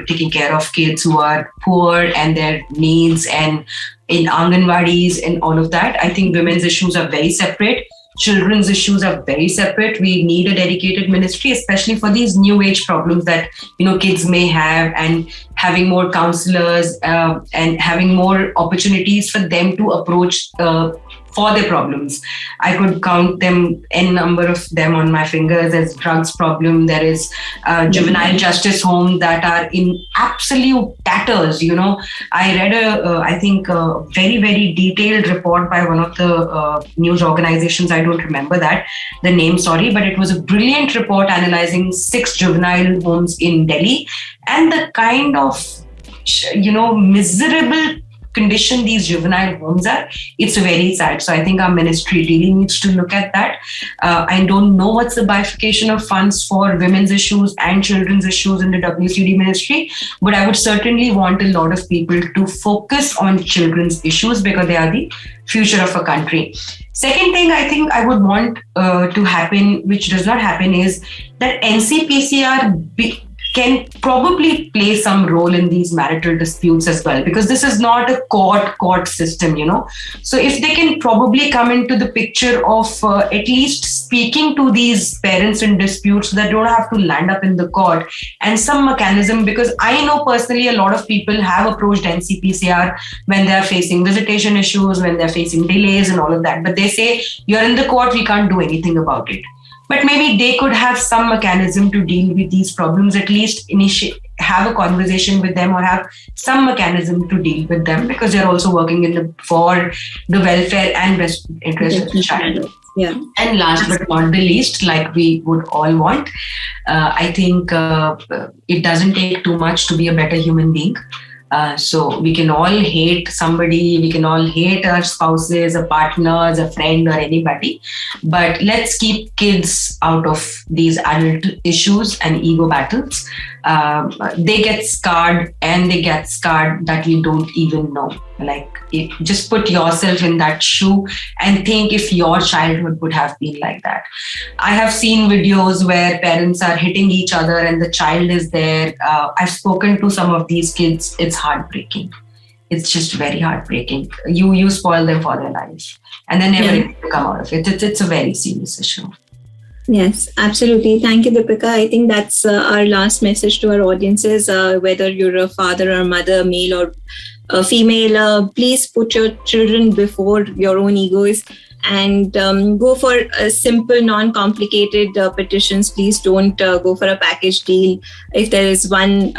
taking care of kids who are poor and their needs and in Anganwadis and all of that. I think women's issues are very separate. Children's issues are very separate. We need a dedicated ministry, especially for these new age problems that, kids may have, and having more counselors and having more opportunities for them to approach for their problems. I could count them, n number of them on my fingers. There's drugs problem. There is juvenile justice home that are in absolute tatters. I read a very, very detailed report by one of the news organizations. I don't remember the name, sorry, but it was a brilliant report analyzing 6 juvenile homes in Delhi and the kind of, miserable condition these juvenile homes are. It's very sad. So I think our ministry really needs to look at that. I don't know what's the bifurcation of funds for women's issues and children's issues in the WCD ministry, but I would certainly want a lot of people to focus on children's issues because they are the future of a country. Second thing I think I would want to happen, which does not happen, is that NCPCR can probably play some role in these marital disputes as well, because this is not a court system, So if they can probably come into the picture of at least speaking to these parents in disputes that don't have to land up in the court, and some mechanism, because I know personally a lot of people have approached NCPCR when they're facing visitation issues, when they're facing delays and all of that, but they say, you're in the court, we can't do anything about it. But maybe they could have some mechanism to deal with these problems, at least have a conversation with them or have some mechanism to deal with them, because they're also working for the welfare and best interest of the child. Yeah. And last but not the least, like we would all want, I think it doesn't take too much to be a better human being. So we can all hate somebody, we can all hate our spouses, our partners, a friend or anybody, but let's keep kids out of these adult issues and ego battles. They get scarred that we don't even know. Just put yourself in that shoe and think if your childhood would have been like that. I have seen videos where parents are hitting each other and the child is there. I've spoken to some of these kids. It's heartbreaking. It's just very heartbreaking. You spoil them for their life and they're never able to come out of it. It's a very serious issue. Yes, absolutely. Thank you, Deepika. I think that's our last message to our audiences. Whether you're a father or mother, male or female, please put your children before your own egos and go for simple, non-complicated petitions. Please don't go for a package deal. If there is one,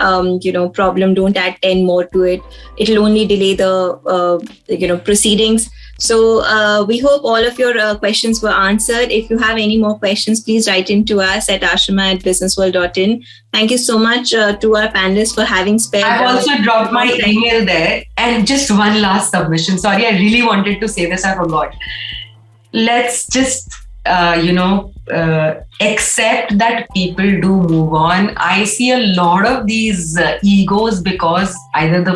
problem, don't add 10 more to it. It'll only delay the, proceedings. So we hope all of your questions were answered. If you have any more questions, please write in to us at ashima@businessworld.in. Thank you so much to our panelists for having spared. I've also dropped my email there. And just one last submission. Sorry, I really wanted to say this. I forgot. Let's just, accept that people do move on. I see a lot of these egos because either the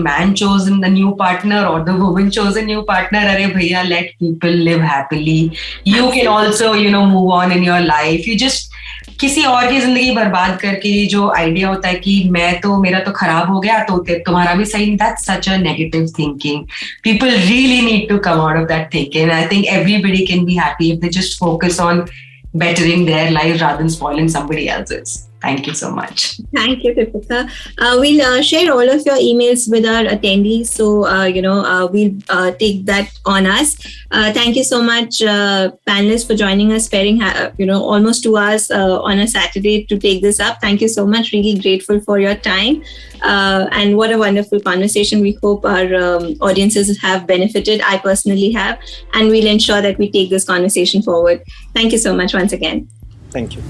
man chose the new partner or the woman chose a new partner. Arey bhaiya, let people live happily. You can also, move on in your life. You just किसी और की जिंदगी बर्बाद करके जो idea होता है कि मेरा तो खराब हो गया तो तुम्हारा भी सही, that's such a negative thinking. People really need to come out of that thinking. I think everybody can be happy if they just focus on bettering their life rather than spoiling somebody else's. Thank you so much. Thank you, Deepika. We'll share all of your emails with our attendees. So, we'll take that on us. Thank you so much, panelists, for joining us, sparing, almost 2 hours on a Saturday to take this up. Thank you so much. Really grateful for your time. And what a wonderful conversation. We hope our audiences have benefited. I personally have. And we'll ensure that we take this conversation forward. Thank you so much once again. Thank you.